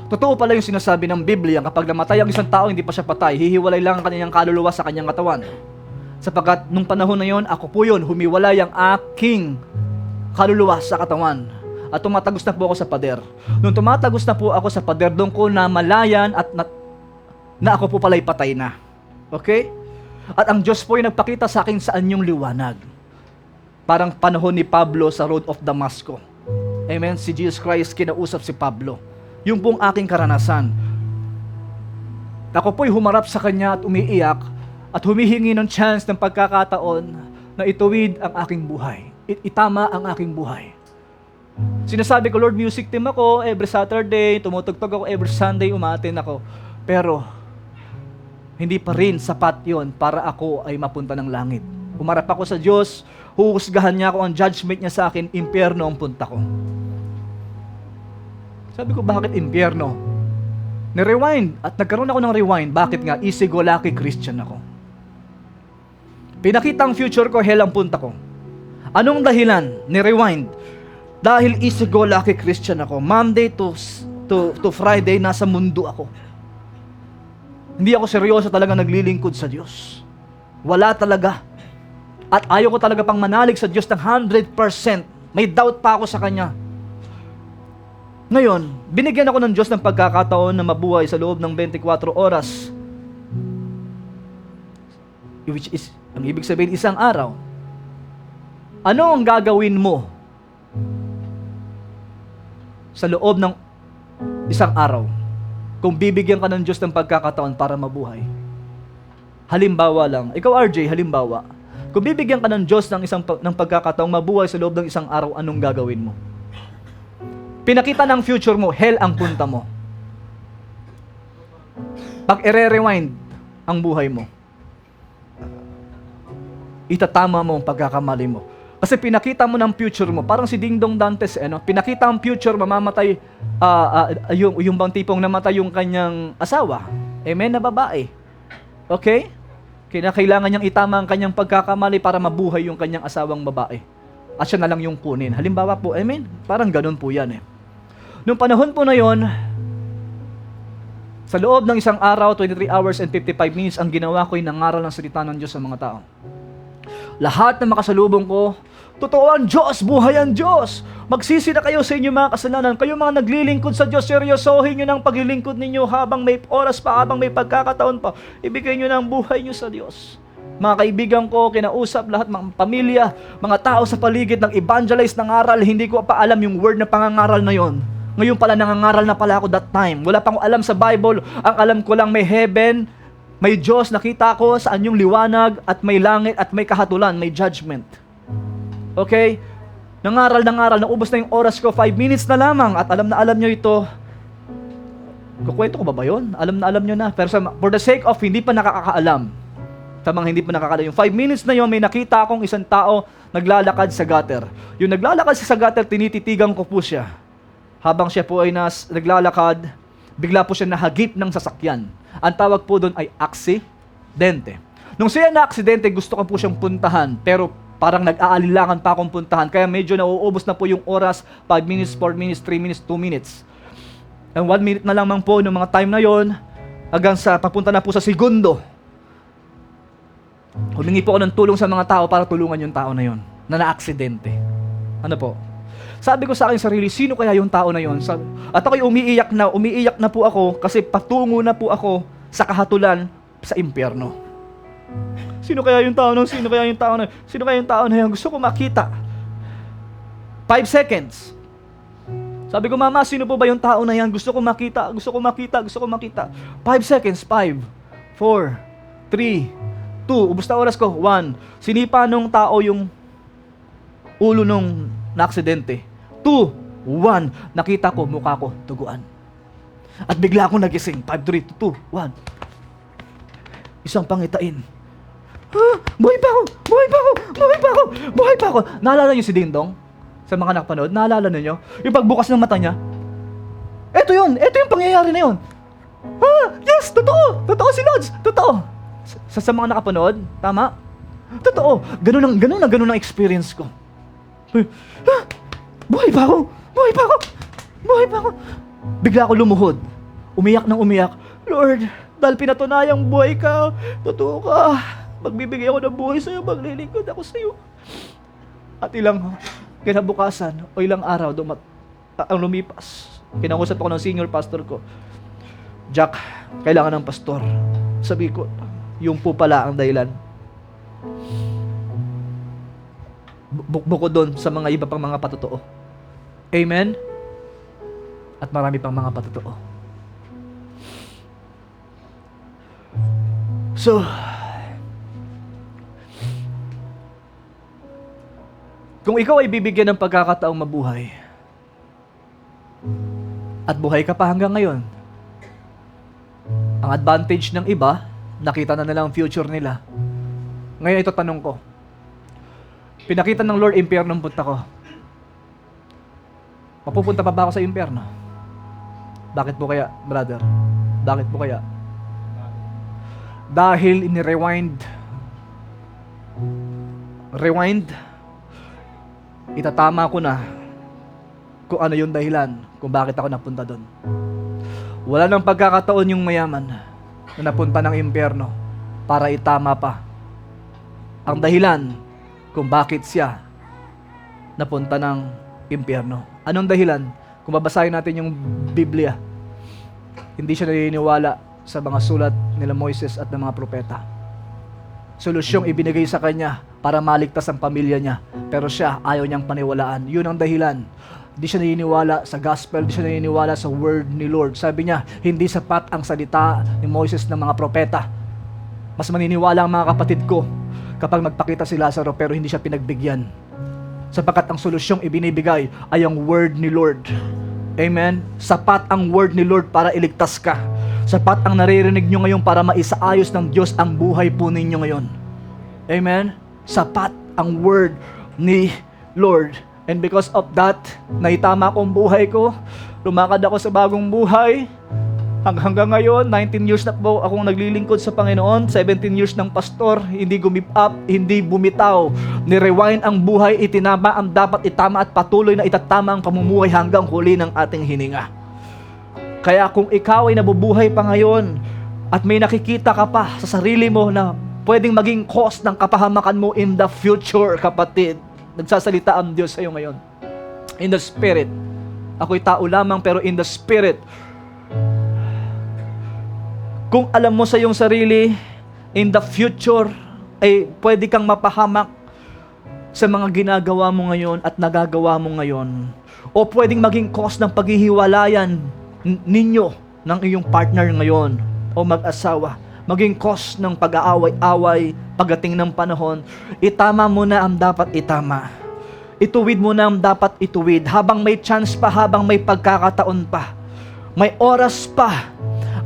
Totoo pala yung sinasabi ng Biblia, kapag namatay ang isang tao, hindi pa siya patay, hihiwalay lang ang kanyang kaluluwa sa kanyang katawan. Sapagkat nung panahon na yon, ako po yun, humiwalay ang aking kaluluwa sa katawan. At tumatagos na po ako sa pader. Nung tumatagos na po ako sa pader, doon ko namalayan at na ako po pala'y patay na. Okay? At ang Diyos po ay nagpakita sa akin saan yung liwanag. Parang panahon ni Pablo sa Road of Damascus. Amen? Si Jesus Christ kinausap si Pablo. Yung pong aking karanasan. Ako po'y humarap sa Kanya at umiiyak at humihingi ng chance ng pagkakataon na ituwid ang aking buhay. Itama ang aking buhay. Sinasabi ko, Lord, music team ako every Saturday, tumutugtog ako every Sunday, umaattend ako. Pero, hindi pa rin sapat yon para ako ay mapunta ng langit. Umarap ako sa Diyos, huhusgahan niya ako, ang judgment niya sa akin, impyerno ang punta ko. Sabi ko, bakit impyerno? Ni-rewind, at nagkaroon ako ng rewind. Bakit nga? Easy-go-lucky Christian ako. Pinakita ang future ko, hell ang punta ko. Anong dahilan? Ni-rewind. Dahil easy-go-lucky Christian ako. Monday to Friday, nasa mundo ako. Hindi ako seryoso talaga naglilingkod sa Diyos. Wala talaga. At ayaw ko talaga pang manalig sa Diyos ng 100%. May doubt pa ako sa Kanya. Ngayon, binigyan ako ng Diyos ng pagkakataon na mabuhay sa loob ng 24 oras. Which is, ang ibig sabihin, isang araw. Ano ang gagawin mo sa loob ng isang araw kung bibigyan ka ng Diyos ng pagkakataon para mabuhay? Halimbawa lang, ikaw RJ, halimbawa, kung bibigyan ka ng Diyos ng pagkakataong mabuhay sa loob ng isang araw, anong gagawin mo? Pinakita ng future mo, hell ang punta mo. Pag i-rewind ang buhay mo, itatama mo ang pagkakamali mo. Kasi pinakita mo ng future mo, parang si Ding Dong Dantes, pinakita ang future, mamamatay, yung bang tipong namatay yung kanyang asawa. Amen, na babae. Okay? Kailangan niyang itama ang kanyang pagkakamali para mabuhay yung kanyang asawang babae. At siya na lang yung kunin. Halimbawa po, amen? Parang ganun po yan Noong panahon po na yon, sa loob ng isang araw, 23 hours and 55 minutes, ang ginawa ko ay nangaral ng salita ng Diyos sa mga tao. Lahat na makasalubong ko, totoo ang Diyos, buhay ang Diyos. Magsisi na kayo sa inyong mga kasalanan. Kayo mga naglilingkod sa Diyos, seryosohin nyo ng paglilingkod ninyo habang may oras pa, habang may pagkakataon pa. Ibigay nyo ng buhay nyo sa Diyos. Mga kaibigan ko, kinausap lahat, mga pamilya, mga tao sa paligid, ng evangelize ng aral, hindi ko pa alam yung word na pangangaral na yon. Ngayon pala nangangaral na pala ako that time. Wala pang alam sa Bible. Ang alam ko lang may heaven, may Diyos, nakita ko saan yung liwanag, at may langit, at may kahatulan, may judgment. Okay? Nangaral, naubos na yung oras ko, 5 minutes na lamang, at alam na alam nyo ito. Kukwento ko ba yun? Alam na alam nyo na. Pero for the sake of hindi pa nakakaalam, tamang hindi pa nakakaalam, yung 5 minutes na yun, may nakita akong isang tao naglalakad sa gutter. Yung naglalakad sa gutter, tinititigan ko po siya. Habang siya po ay naglalakad, bigla po siya nahagip ng sasakyan. Ang tawag po doon ay aksidente. Nung siya na-aksidente, gusto ko po siyang puntahan, pero parang nag-aalilangan pa akong puntahan, kaya medyo nauubos na po yung oras, 5 minutes, 4 minutes, 3 minutes, 2 minutes. And 1 minute na lamang po nung mga time na yon, hanggang sa papunta na po sa segundo. Humingi po ako ng tulong sa mga tao para tulungan yung tao na yon, na na-aksidente. Ano po? Sabi ko sa aking sarili, sino kaya yung tao na yon? At ako'y umiiyak na po ako kasi patungo na po ako sa kahatulan sa impyerno. Sino kaya yung tao na yun? Gusto ko makita. 5 seconds. Sabi ko, Mama, sino po ba yung tao na yan? Gusto ko makita. 5 seconds. 5, 4, 3, 2. Ubus na oras ko. 1. Sinipa nung tao yung ulo nung na-aksidente. 2, 1. Nakita ko, mukha ko, tuguan. At bigla akong nagising. 5, 3, 2, 1. Isang pangitain. Buhay pa ako. Naalala niyo si Ding Dong? Sa mga nakapanood, naalala niyo? Yung pagbukas ng mata niya? Ito yung pangyayari na yun. Yes, totoo si Lods, totoo. Sa mga nakapanood, tama? Totoo, ganun ang experience ko. Buhay pa ako. Bigla ako lumuhod. Umiyak. Lord, dahil pinatunayang buhay ka, totoo ka. Magbibigay ako ng buhay sa'yo, maglilingkod ako sa'yo. At ilang kinabukasan o ilang araw ang lumipas. Kinausap ako ng senior pastor ko. Jack, kailangan ng pastor. Sabi ko, yung po pala ang dahilan. Bukod doon sa mga iba pang mga patotoo. Amen? At marami pang mga patotoo. So, kung ikaw ay bibigyan ng pagkakataong mabuhay, at buhay ka pa hanggang ngayon, ang advantage ng iba, nakita na nila ang future nila. Ngayon ito tanong ko, pinakita ng Lord, impyernong punta ko. Mapupunta pa ba ako sa impyerno? Bakit po kaya, brother? Bakit po kaya? Dahil ini-rewind, itatama ko na kung ano yung dahilan kung bakit ako napunta doon. Wala nang pagkakataon yung mayaman na napunta ng impyerno para itama pa ang dahilan kung bakit siya napunta ng impyerno. Anong dahilan? Kung babasahin natin yung Biblia, hindi siya naniniwala sa mga sulat nila Moises at ng mga propeta. Solusyong ibinigay sa kanya para maligtas ang pamilya niya, pero siya ayaw niyang paniwalaan. Yun ang dahilan. Hindi siya naniniwala sa gospel, hindi siya naniniwala sa word ni Lord. Sabi niya, hindi sapat ang salita ni Moises ng mga propeta. Mas maniniwala ang mga kapatid ko kapag magpakita si Lazaro pero hindi siya pinagbigyan. Sapagkat ang solusyong ibinibigay ay ang word ni Lord. Amen? Sapat ang word ni Lord para iligtas ka. Sapat ang naririnig nyo ngayon para maisaayos ng Diyos ang buhay po ninyo ngayon. Amen? Sapat ang word ni Lord. And because of that, naitama ko ang buhay ko. Lumakad ako sa bagong buhay. Hanggang ngayon, 19 years na po akong naglilingkod sa Panginoon. 17 years ng pastor. Hindi gumip up, hindi bumitaw. Ni-rewind ang buhay, itinama ang dapat itama at patuloy na itatama ang pamumuhay hanggang huli ng ating hininga. Kaya kung ikaw ay nabubuhay pa ngayon at may nakikita ka pa sa sarili mo na pwedeng maging cause ng kapahamakan mo in the future, kapatid, nagsasalita ang Diyos sa iyo ngayon. In the Spirit. Ako'y tao lamang pero in the Spirit. Kung alam mo sa iyong sarili, in the future, ay pwede kang mapahamak sa mga ginagawa mo ngayon at nagagawa mo ngayon. O pwedeng maging cause ng paghihiwalayan ninyo ng iyong partner ngayon o mag-asawa, maging cause ng pag-aaway-away pagdating ng panahon. Itama mo na ang dapat itama. Ituwid mo na ang dapat ituwid habang may chance pa, habang may pagkakataon pa, may oras pa.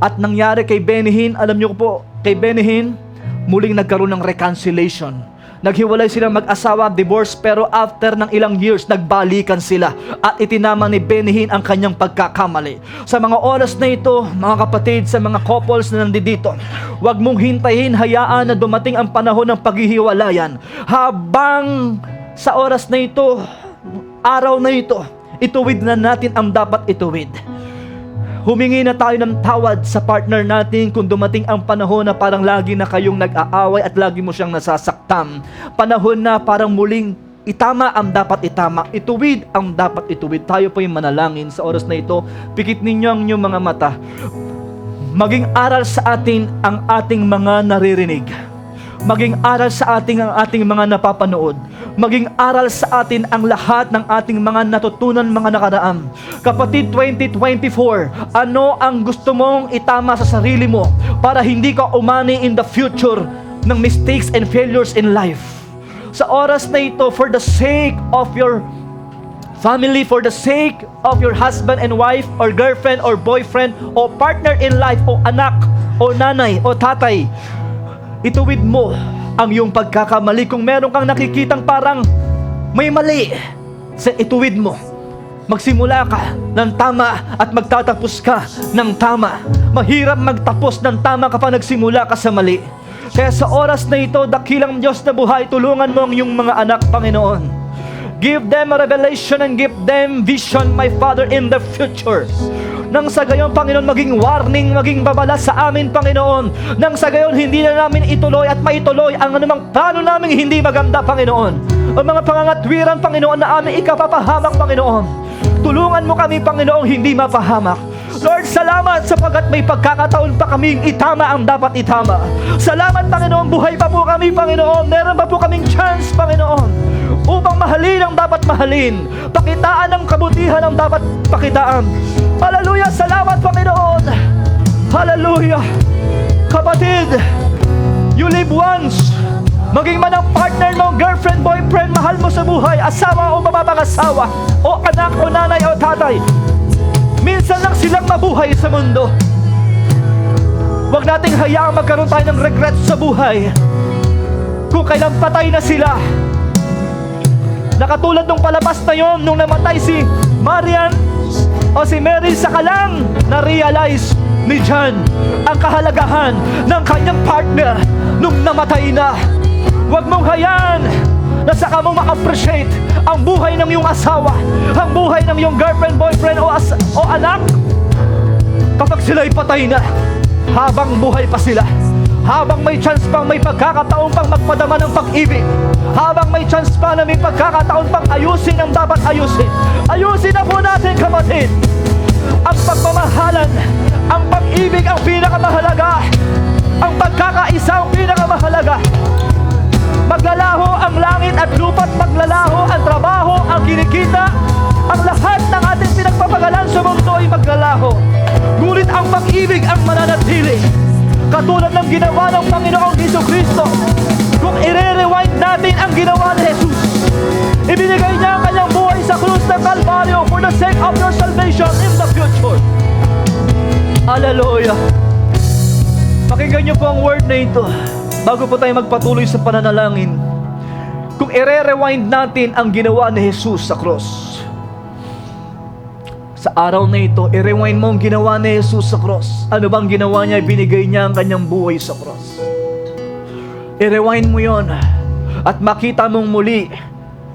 At nangyari kay Benny Hinn, alam niyo po, kay Benny Hinn, muling nagkaroon ng reconciliation. Naghiwalay silang mag-asawa, divorce, pero after ng ilang years, nagbalikan sila. At itinama ni Benny Hinn ang kanyang pagkakamali. Sa mga oras na ito, mga kapatid, sa mga couples na nandito, huwag mong hintayin, hayaan na dumating ang panahon ng paghihiwalayan. Habang sa oras na ito, araw na ito, ituwid na natin ang dapat ituwid. Humingi na tayo ng tawad sa partner natin kung dumating ang panahon na parang lagi na kayong nag-aaway at lagi mo siyang nasasaktan. Panahon na parang muling itama ang dapat itama, ituwid ang dapat ituwid. Tayo po yung manalangin sa oras na ito. Pikit ninyo ang inyong mga mata. Maging aral sa atin ang ating mga naririnig. Maging aral sa ating ang ating mga napapanood. Maging aral sa atin ang lahat ng ating mga natutunan mga nakaraan. Kapatid, 2024, ano ang gusto mong itama sa sarili mo para hindi ka umani in the future ng mistakes and failures in life? Sa oras na ito, for the sake of your family, for the sake of your husband and wife, or girlfriend, or boyfriend, o partner in life, o anak, o nanay, o tatay, ituwid mo ang iyong pagkakamali. Kung meron kang nakikitang parang may mali, ituwid mo. Magsimula ka ng tama at magtatapos ka ng tama. Mahirap magtapos ng tama kapag nagsimula ka sa mali. Kaya sa oras na ito, dakilang Diyos na buhay, tulungan mo ang iyong mga anak, Panginoon. Give them a revelation and give them vision, my Father, in the future. Nang sa gayon, Panginoon, maging warning, maging babala sa amin, Panginoon. Nang sa gayon, hindi na namin ituloy at maituloy ang anumang plano namin hindi maganda, Panginoon. Ang mga pangangatwiran, Panginoon, na aming ikapapahamak, Panginoon. Tulungan mo kami, Panginoon, hindi mapahamak. Lord, salamat sapagkat may pagkakataon pa kaming itama ang dapat itama. Salamat, Panginoon, buhay pa po kami, Panginoon. Meron pa po kaming chance, Panginoon, upang mahalin ang dapat mahalin, pakitaan ang kabutihan ang dapat pakitaan. Hallelujah, salamat, Panginoon. Hallelujah. Kapatid, you live once. Maging man ang partner mo, girlfriend, boyfriend, mahal mo sa buhay, asawa o mapapangasawa, o anak o nanay o tatay, minsan lang silang mabuhay sa mundo. Huwag nating hayaang magkaroon tayo ng regret sa buhay kung kailan patay na sila. Nakatulad nung palabas na yon, nung namatay si Marian o si Mary, saka lang na-realize ni John ang kahalagahan ng kanyang partner nung namatay na. Huwag mong hayaan na saka mo ma-appreciate ang buhay ng iyong asawa, ang buhay ng iyong girlfriend, boyfriend o anak kapag sila'y patay na, habang buhay pa sila, habang may chance pang may pagkakataon pang magpadama ng pag-ibig, habang may chance pa na may pagkakataon pang ayusin ang dapat ayusin. Ayusin na po natin, kapatid. Ang pagmamahalan, ang pag-ibig ang pinakamahalaga, ang pagkakaisa ang pinakamahalaga. Maglalaho ang langit at lupa't maglalaho ang trabaho, ang kinikita, ang lahat ng ating pinagpapagalan sa mundo ay maglalaho. Ngunit ang pag-ibig ang mananatili. Katulad ng ginawa ng Panginoong Jesucristo. Kung i-rewind natin ang ginawa ni Jesus, ibinigay niya ang kanyang buhay sa krus ng Kalbaryo for the sake of your salvation in the future. Hallelujah. Pakinggan niyo po ang word na ito bago po tayo magpatuloy sa pananalangin. Kung i-rewind natin ang ginawa ni Jesus sa cross, sa araw na ito, i-rewind mo ang ginawa ni Jesus sa cross. Ano bang ginawa niya? Binigay niya ang kanyang buhay sa cross. I-rewind mo yon at makita mong muli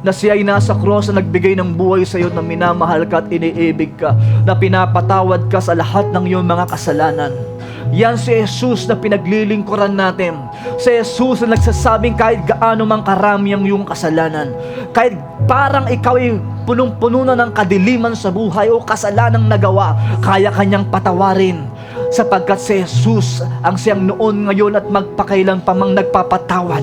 na siya ay nasa cross na nagbigay ng buhay sa iyo, na minamahal ka at iniibig ka, na pinapatawad ka sa lahat ng iyong mga kasalanan. Yan si Jesus na pinaglilingkuran natin. Si Jesus na nagsasabing kahit gaano mang karami ang iyong kasalanan, kahit parang ikaw ay punong-puno na ng kadiliman sa buhay o kasalanang nagawa, kaya kanyang patawarin. Sapagkat si Jesus ang siyang noon, ngayon at magpakailan pa mang nagpapatawad,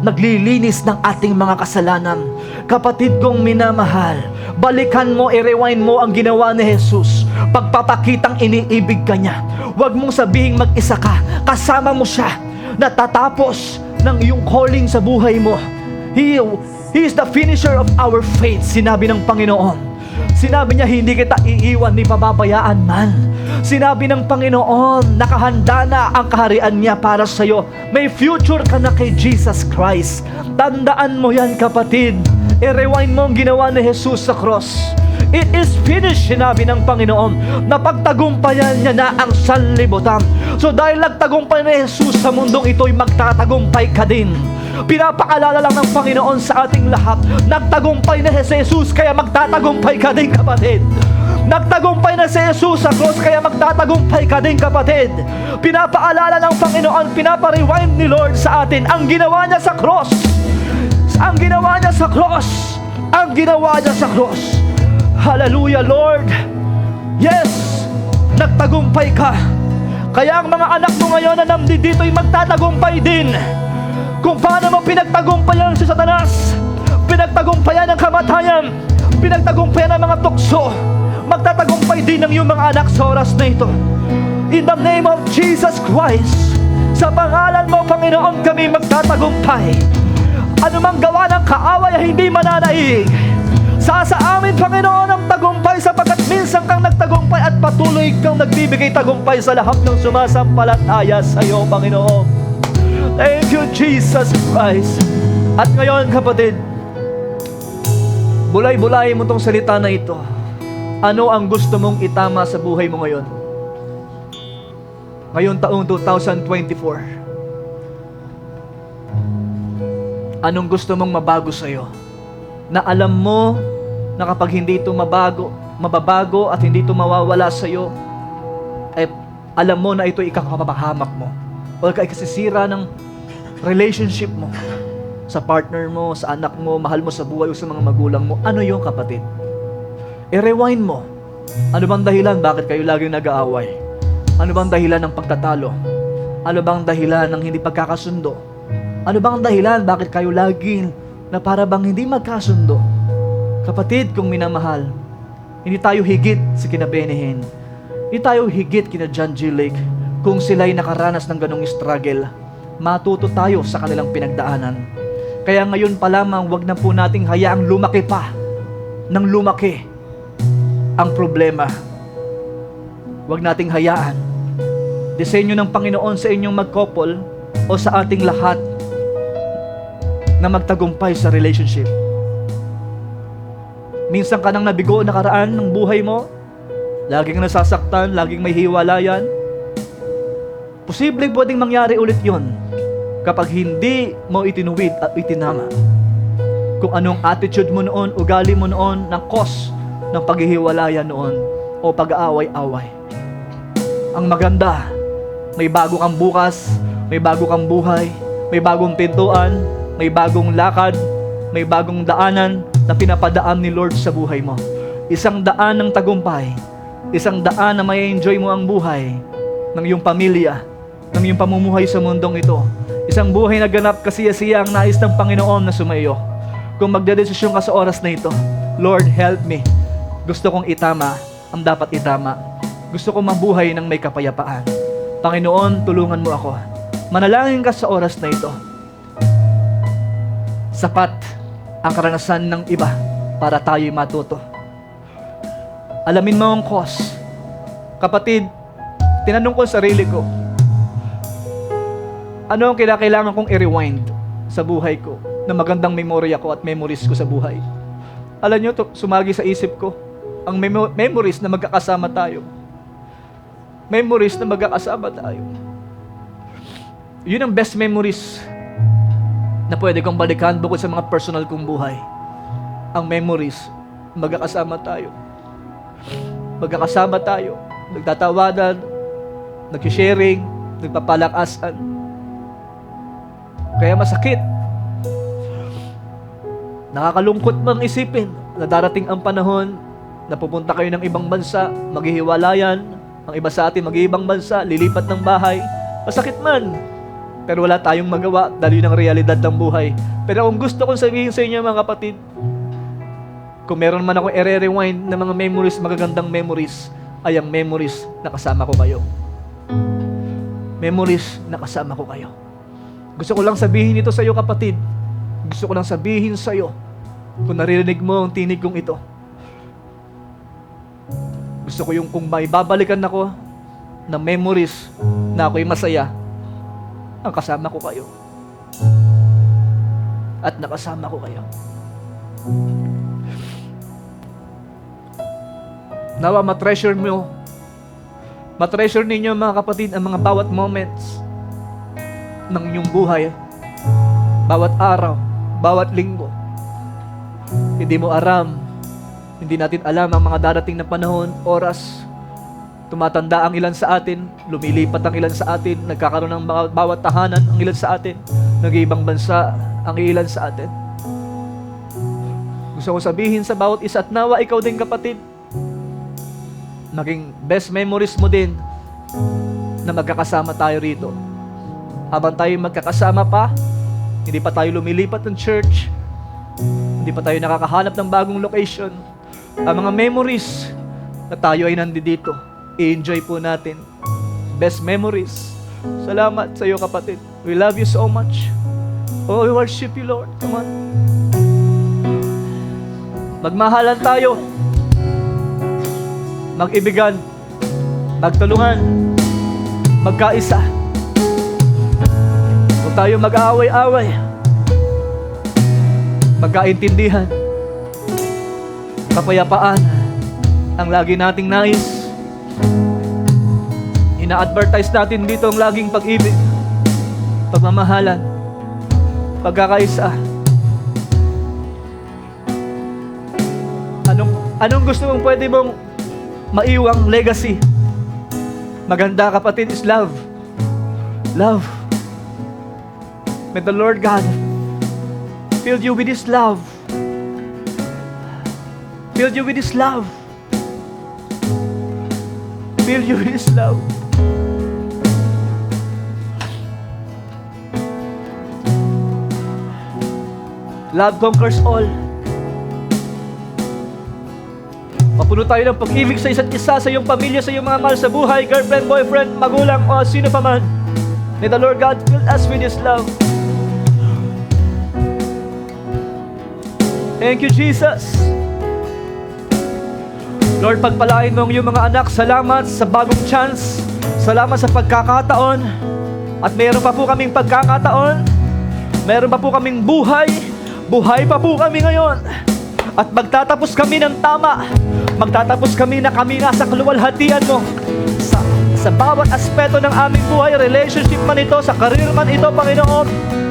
naglilinis ng ating mga kasalanan. Kapatid kong minamahal, balikan mo, i-rewind mo ang ginawa ni Jesus. Pagpapakitang iniibig ka niya. Huwag mong sabihing mag-isa ka, kasama mo siya. Natatapos ng iyong calling sa buhay mo. He is the finisher of our faith, sinabi ng Panginoon. Sinabi niya, hindi kita iiwan ni pababayaan man. Sinabi ng Panginoon, nakahanda na ang kaharian niya para sa iyo. May future ka na kay Jesus Christ. Tandaan mo yan, kapatid. I-rewind mo ang ginawa ni Jesus sa cross. It is finished, sinabi ng Panginoon. Napagtagumpayan niya na ang sanlibutan. So dahil nagtagumpay ni Jesus sa mundong ito'y magtatagumpay ka din. Pinapaalala lang ng Panginoon sa ating lahat, nagtagumpay na si Jesus, kaya magtatagumpay ka din, kapatid. Nagtagumpay na si Jesus sa cross, kaya magtatagumpay ka din, kapatid. Pinapaalala ng Panginoon, pinapa-rewind ni Lord sa atin ang ginawa niya sa cross. Ang ginawa niya sa cross. Ang ginawa niya sa cross. Hallelujah, Lord. Yes, nagtagumpay ka. Kaya ang mga anak mo ngayon na nandito'y magtatagumpay din. Kung paano mo pinagtagumpayan si Satanas, pinagtagumpayan ang kamatayan, pinagtagumpayan ang mga tukso, magtatagumpay din ang iyong mga anak sa oras na ito. In the name of Jesus Christ, sa pangalan mo, Panginoon, kami magtatagumpay. Ano mang gawa ng kaaway ay hindi mananaig. Sa amin, Panginoon, ang tagumpay, sapagkat minsan kang nagtagumpay at patuloy kang nagbibigay tagumpay sa lahat ng sumasampalataya sa iyo, Panginoon. Thank you, Jesus Christ. At ngayon, kapatid, bulay-bulay mo tong salita na ito. Ano ang gusto mong itama sa buhay mo ngayon? Ngayon taong 2024. Anong gusto mong mabago sa iyo? Na alam mo na kapag hindi ito mababago at hindi ito mawawala sa iyo, eh, alam mo na ito ikakapapahamak mo o ikasisira ng relationship mo sa partner mo, sa anak mo, mahal mo sa buhay o sa mga magulang mo. Ano yung, kapatid? I-rewind mo Ano bang dahilan bakit kayo laging nag-aaway? Ano bang dahilan ng pagtatalo? Ano bang dahilan ng hindi pagkakasundo? Ano bang dahilan bakit kayo laging na para bang hindi magkasundo? Kapatid kong minamahal, hindi tayo higit sa kina Benihin. Hindi tayo higit kina John G. Lake. Kung sila'y nakaranas ng ganong struggle, matuto tayo sa kanilang pinagdaanan. Kaya ngayon pa lamang, wag na po nating hayaang lumaki pa ng lumaki ang problema. Wag nating hayaan. Disenyo ng Panginoon sa inyong mag-couple o sa ating lahat na magtagumpay sa relationship. Minsan ka nang nabigo nakaraan ng buhay mo, laging nasasaktan, laging may hiwalayan. Posibleng pwedeng mangyari ulit yon kapag hindi mo itinuwid at itinama. Kung anong attitude mo noon, ugali mo noon, ng cause ng paghihiwalayan noon o pag-aaway-away. Ang maganda, may bago kang bukas, may bago kang buhay, may bagong pintuan, may bagong lakad, may bagong daanan na pinapadaan ni Lord sa buhay mo. Isang daan ng tagumpay, isang daan na may enjoy mo ang buhay ng iyong pamilya, ng iyong pamumuhay sa mundong ito. Isang buhay na ganap kasiya-siya ang nais ng Panginoon na sumaiyo. Kung magdedesisyon ka sa oras na ito, Lord, help me. Gusto kong itama ang dapat itama. Gusto kong mabuhay ng may kapayapaan. Panginoon, tulungan mo ako. Manalangin ka sa oras na ito. Sapat ang karanasan ng iba para tayo'y matuto. Alamin mo ang cause. Kapatid, tinanong ko sa sarili ko, ano ang kailangan kong i-rewind sa buhay ko na magandang memorya ko at memories ko sa buhay? Alam nyo, sumagi sa isip ko ang memories na magkakasama tayo. Memories na magkakasama tayo. Yun ang best memories na pwede kong balikan bukod sa mga personal kong buhay. Ang memories, magkakasama tayo. Magkakasama tayo, nagtatawanan, nag-sharing, nagpapalakasan. Kaya masakit. Nakakalungkot mang isipin na darating ang panahon na pupunta kayo ng ibang bansa, maghihiwalayan, ang iba sa atin mag-iibang bansa, lilipat ng bahay. Masakit man. Pero wala tayong magawa dahil yun ang realidad ng buhay. Pero kung gusto kong sabihin sa inyo mga kapatid, kung meron man ako i-rewind ng mga memories, magagandang memories, ay ang memories na kasama ko kayo. Memories na kasama ko kayo. Gusto ko lang sabihin ito sa iyo kapatid. Gusto ko lang sabihin sa iyo, kung naririnig mo ang tinig kong ito, gusto ko yung kung may babalikan ako na memories na ako'y masaya, ang kasama ko kayo. At nakasama ko kayo. Nawa matreasure mo, matreasure ninyo mga kapatid ang mga bawat moments ng inyong buhay, bawat araw, bawat linggo. Hindi mo aram, hindi natin alam ang mga darating na panahon, oras. Tumatanda ang ilan sa atin, lumilipat ang ilan sa atin, nagkakaroon ng bawat tahanan ang ilan sa atin, nag-iibang bansa ang ilan sa atin. Gusto ko sabihin sa bawat isa at nawa ikaw din kapatid, maging best memories mo din na magkakasama tayo rito. Habang tayo magkakasama pa, hindi pa tayo lumilipat ng church, hindi pa tayo nakakahanap ng bagong location, ang mga memories na tayo ay nandito, i-enjoy po natin. Best memories. Salamat sa iyo kapatid. We love you so much. Oh, we worship you Lord. Come on. Magmahalan tayo. Mag-ibigan. Magtulungan. Magkaisa. Huwag tayo mag-aaway-away. Magkaintindihan. Kapayapaan ang lagi nating nais. Ina-advertise natin dito ang laging pag-ibig, pagmamahalan, pagkakaisa. Anong gusto mong pwede mong maiwang legacy? Maganda kapatid is love. Love. May the Lord God fill you with His love. Fill you with His love. Fill you with His love. Love conquers all. Mapuno tayo ng pag-ibig sa isa't isa, sa iyong pamilya, sa iyong mga mahal sa buhay, girlfriend, boyfriend, magulang, o sino pa man. May the Lord God fill us with His love. Thank you, Jesus. Lord, pagpalain mo ang iyong mga anak. Salamat sa bagong chance. Salamat sa pagkakataon. At meron pa po kaming pagkakataon. Meron pa po kaming buhay. Buhay pa po kami ngayon. At magtatapos kami ng tama. Magtatapos kami na kami nasa kaluwalhatian mo. Sa bawat aspeto ng aming buhay, relationship man ito, sa career man ito, Panginoon,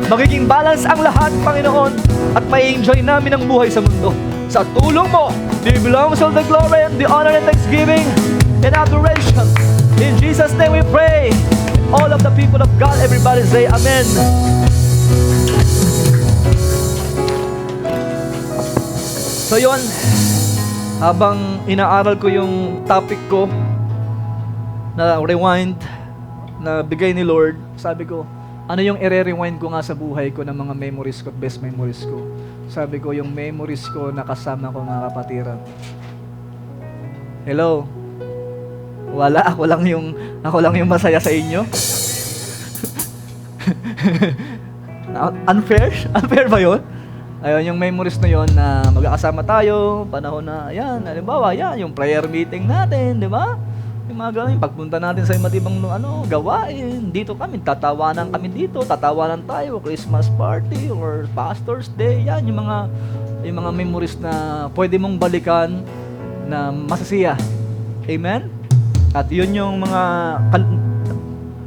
magiging balance ang lahat, Panginoon, at may enjoy namin ang buhay sa mundo. Sa tulong mo, it belongs all the glory and the honor and thanksgiving and adoration. In Jesus' name we pray. All of the people of God, everybody say Amen. So yun, habang inaaral ko yung topic ko na rewind na bigay ni Lord, sabi ko, ano yung i-rewind ko nga sa buhay ko ng mga memories ko at best memories ko? Sabi ko, yung memories ko na kasama ko mga kapatiran. Hello? Wala, ako lang yung masaya sa inyo. Unfair? Unfair ba yun? Ayun, yung memories na yon na magkakasama tayo, panahon na, yan, halimbawa, yan, yung prayer meeting natin, di ba? Yung mga ganun, yung pagpunta natin sa iba't ibang gawain, dito kami, tatawanan tayo, Christmas party or Pastor's Day, yan, yung mga memories na pwede mong balikan na masasiya. Amen? At yun yung mga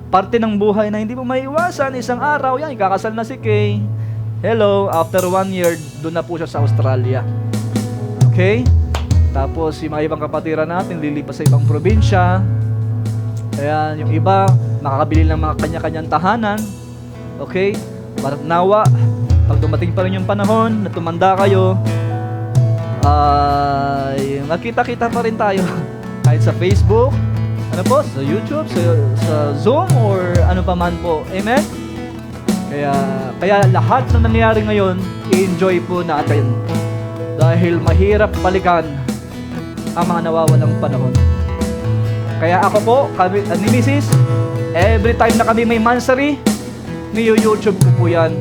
parte ng buhay na hindi mo maiiwasan, isang araw, yan, ikakasal na si Kay. Hello, after 1 year, doon na po siya sa Australia. Okay? Tapos, yung mga ibang kapatiran natin, lilipas sa ibang probinsya. Ayan, yung iba, makakabili ng mga kanya-kanyang tahanan. Okay? Para nawa, pag dumating pa rin yung panahon na tumanda kayo, ay magkita-kita pa rin tayo. Kahit sa Facebook, ano po, sa YouTube, sa Zoom, or ano pa man po. Amen? Kaya lahat na nangyayari ngayon, i-enjoy po natin. Dahil mahirap balikan ang mga nawawalang panahon. Kaya ako po, kami, ni Mrs., every time na kami may mansary, ni-YouTube ko po yan.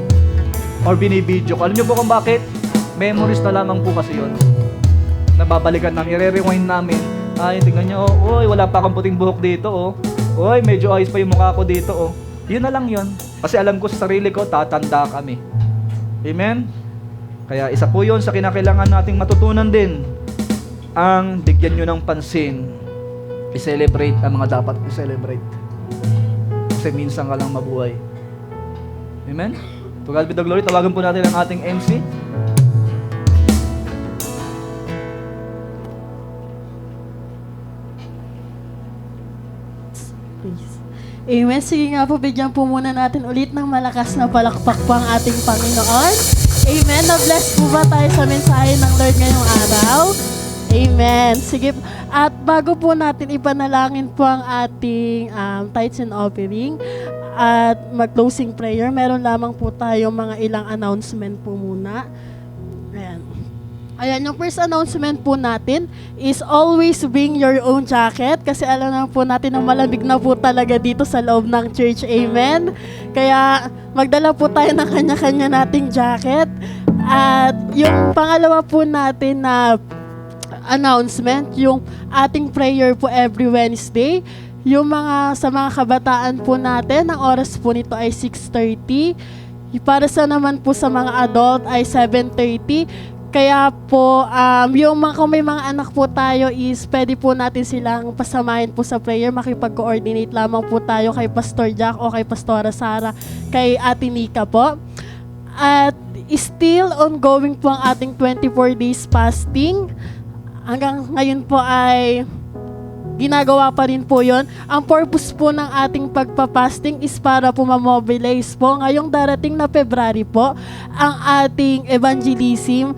Or binibidyo ko. Alam niyo po kung bakit? Memories na lamang po kasi yun. Nababalikan namin, i-rewind namin. Ay, tingnan niyo, oy, wala pa akong puting buhok dito, oh. Oy, medyo ayos pa yung mukha ko dito, oh. Yun na lang yun. Kasi alam ko sa sarili ko, tatanda kami. Amen? Kaya isa po yun sa kinakailangan nating matutunan din. Ang bigyan nyo ng pansin. I-celebrate ang mga dapat i-celebrate. Kasi minsan ka lang mabuhay. Amen? To God be the glory. Tawagan po natin ang ating MC. Amen. Sige nga po, bigyan po muna natin ulit ng malakas na palakpak po ang ating Panginoon. Amen. Na-bless po ba tayo sa mensahe ng Lord ngayong araw? Amen. Sige. At bago po natin ipanalangin po ang ating tithes and offering at mag-closing prayer, meron lamang po tayo mga ilang announcement po muna. Ayan, yung first announcement po natin is always bring your own jacket kasi alam na po natin na malamig na po talaga dito sa loob ng church. Amen? Kaya magdala po tayo ng kanya-kanya nating jacket. At yung pangalawa po natin na announcement, yung ating prayer po every Wednesday. Yung sa mga kabataan po natin, ang oras po nito ay 6:30. Para sa naman po sa mga adult ay 7:30. Kaya po, kung may mga anak po tayo is pwede po natin silang pasamahin po sa prayer. Makipag-coordinate lamang po tayo kay Pastor Jack o kay Pastora Sara, kay Ate Nika po. At still ongoing po ang ating 24 days fasting. Hanggang ngayon po ay ginagawa pa rin po yon. Ang purpose po ng ating pagpapasting is para po ma-mobilize po ngayong darating na February po ang ating evangelism,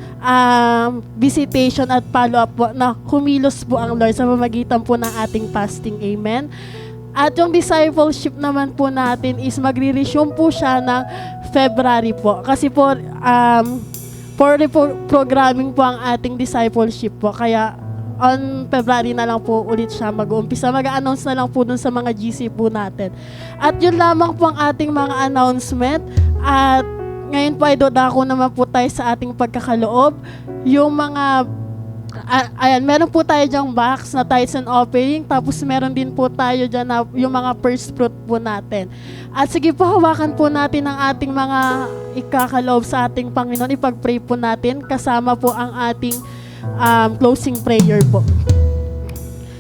visitation at follow-up po na kumilos po ang Lord sa pamamagitan po ng ating fasting. Amen. At yung discipleship naman po natin is magre-resume po siya ng February po. Kasi po, for programming po ang ating discipleship po. Kaya on February na lang po ulit siya mag-uumpisa. Mag-announce na lang po dun sa mga GC po natin. At yun lamang po ang ating mga announcement. At ngayon po ay dodako naman po tayo sa ating pagkakaloob. Yung mga ayan, meron po tayo dyang box na tithes and offering. Tapos meron din po tayo dyan na yung mga first fruit po natin. At sige po, hawakan po natin ang ating mga ikakaloob sa ating Panginoon. Ipag-pray po natin kasama po ang ating closing prayer po.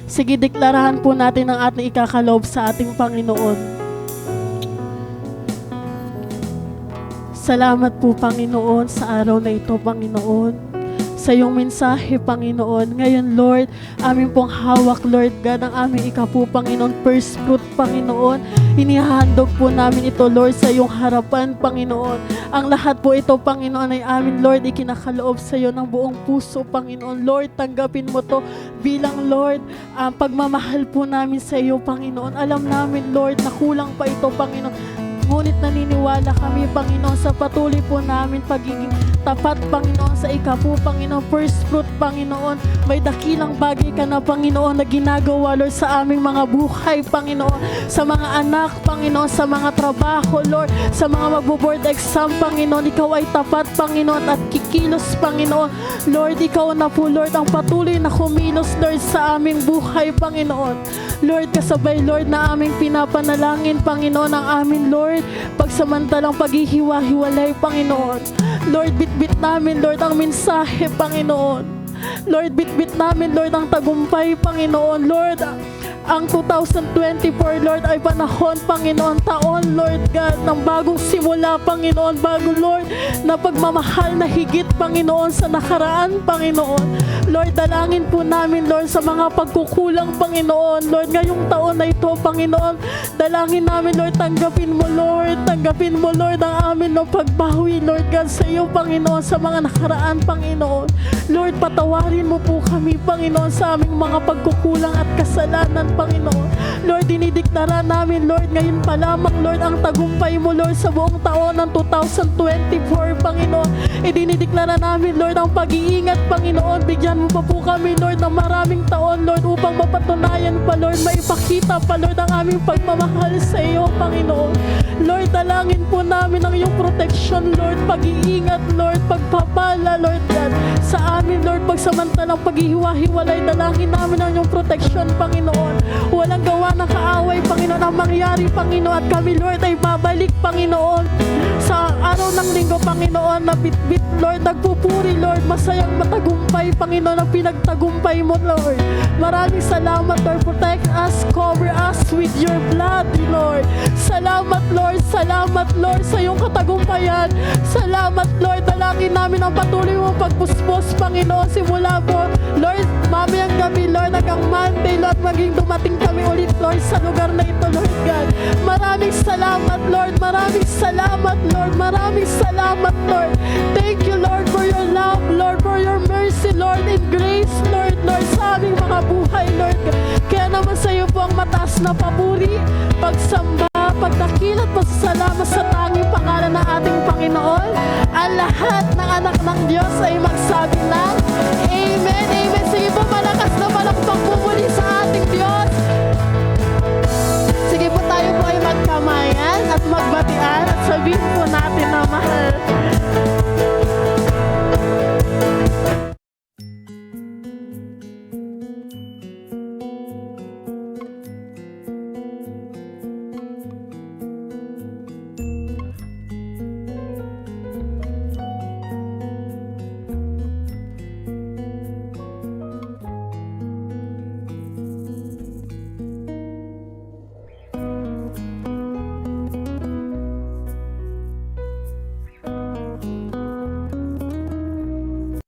Sige, deklarahan po natin ang ating ikakaloob sa ating Panginoon. Salamat po, Panginoon, sa araw na ito, Panginoon. Sa iyong mensahe, Panginoon. Ngayon, Lord, aming pong hawak, Lord God, ang aming ikapu, Panginoon, first fruit, Panginoon. Inihahandog po namin ito, Lord, sa iyong harapan, Panginoon. Ang lahat po ito, Panginoon, ay amin, Lord, ikinakaloob sa iyo ng buong puso, Panginoon. Lord, tanggapin mo to bilang, Lord, pagmamahal po namin sa iyo, Panginoon. Alam namin, Lord, na kulang pa ito, Panginoon. Ngunit naniniwala kami, Panginoon, sa patuloy po namin pagiging tapat, Panginoon, sa ikapu, Panginoon, first fruit, Panginoon. May dakilang bagay ka na, Panginoon, na ginagawa, Lord, sa aming mga buhay, Panginoon, sa mga anak, Panginoon, sa mga trabaho, Lord, sa mga magbo-board exam, Panginoon. Ikaw ay tapat, Panginoon, at kikilos, Panginoon. Lord, ikaw na po, Lord, ang patuloy na kumilos, Lord, sa aming buhay, Panginoon. Lord, kasabay, Lord, na aming pinapanalangin, Panginoon, ang amin, Lord, pagsamantalang paghihiwa-hiwalay, Panginoon. Lord, bitbit namin, Lord, ang mensahe, Panginoon. Lord, bitbit namin, Lord, ang tagumpay, Panginoon. Lord, ang 2024, Lord, ay panahon, Panginoon, taon, Lord God, ng bagong simula, Panginoon, bago, Lord, na pagmamahal na higit, Panginoon, sa nakaraan, Panginoon. Lord, dalangin po namin, Lord, sa mga pagkukulang, Panginoon. Lord, ngayong taon na ito, Panginoon, dalangin namin, Lord, tanggapin mo, Lord, ang amin ng pagbawi, Lord God, sa iyo, Panginoon, sa mga nakaraan, Panginoon. Lord, patawarin mo po kami, Panginoon, sa aming mga pagkukulang at kasalanan, Panginoon. Lord, dinideklara namin, Lord, ngayon pa lamang, Lord, ang tagumpay mo, Lord, sa buong taon ng 2024, Panginoon. Idinideklara namin, Lord, ang pag-iingat, Panginoon. Bigyan mo pa po kami, Lord, ng maraming taon, Lord, upang mapatunayan pa, Lord, maipakita pa, Lord, ang aming pagmamahal sa iyo, Panginoon. Lord, dalangin po namin ang iyong protection, Lord, pag-iingat, Lord, pagpapala, Lord God, sa amin, Lord, pagsamantalang paghihiwa-hiwalay, dalangin namin ang iyong protection, Panginoon. Walang gawa ng kaaway, Panginoon, ang mangyari, Panginoon, at kami, Lord, ay babalik, Panginoon, sa araw ng linggo, Panginoon, na bit-bit, Lord, nagpupuri, Lord, masayang matagumpay, Panginoon, ang pinagtagumpay mo, Lord. Maraming salamat, Lord. Protect us, cover us with your blood, Lord. Salamat, Lord, sa iyong katagumpayan. Salamat, Lord. Dalangin namin ang patuloy mong pagpuspos, Panginoon, simula po, Lord, mamayang gabi, Lord, hanggang Monday, Lord, maging dumating kami ulit, Lord, sa lugar na ito, Lord God. Maraming salamat, Lord. Maraming salamat, Lord. Maraming salamat, Lord. Thank you, Lord, for your love, Lord, for your mercy, Lord, and grace, Lord, sa aming mga buhay, Lord. Kaya naman sa iyo po ang mataas na papuri, pagsamba, pagdakil at pasasalamat sa tanging pangalan ng ating Panginoon. Ang lahat ng anak ng Diyos ay magsabi ng Amen, Amen. Sige po, malakas na palakpak po muli sa ating Diyos. Sige po, tayo po ay magkamayan at magbatian at sabihin po natin na mahal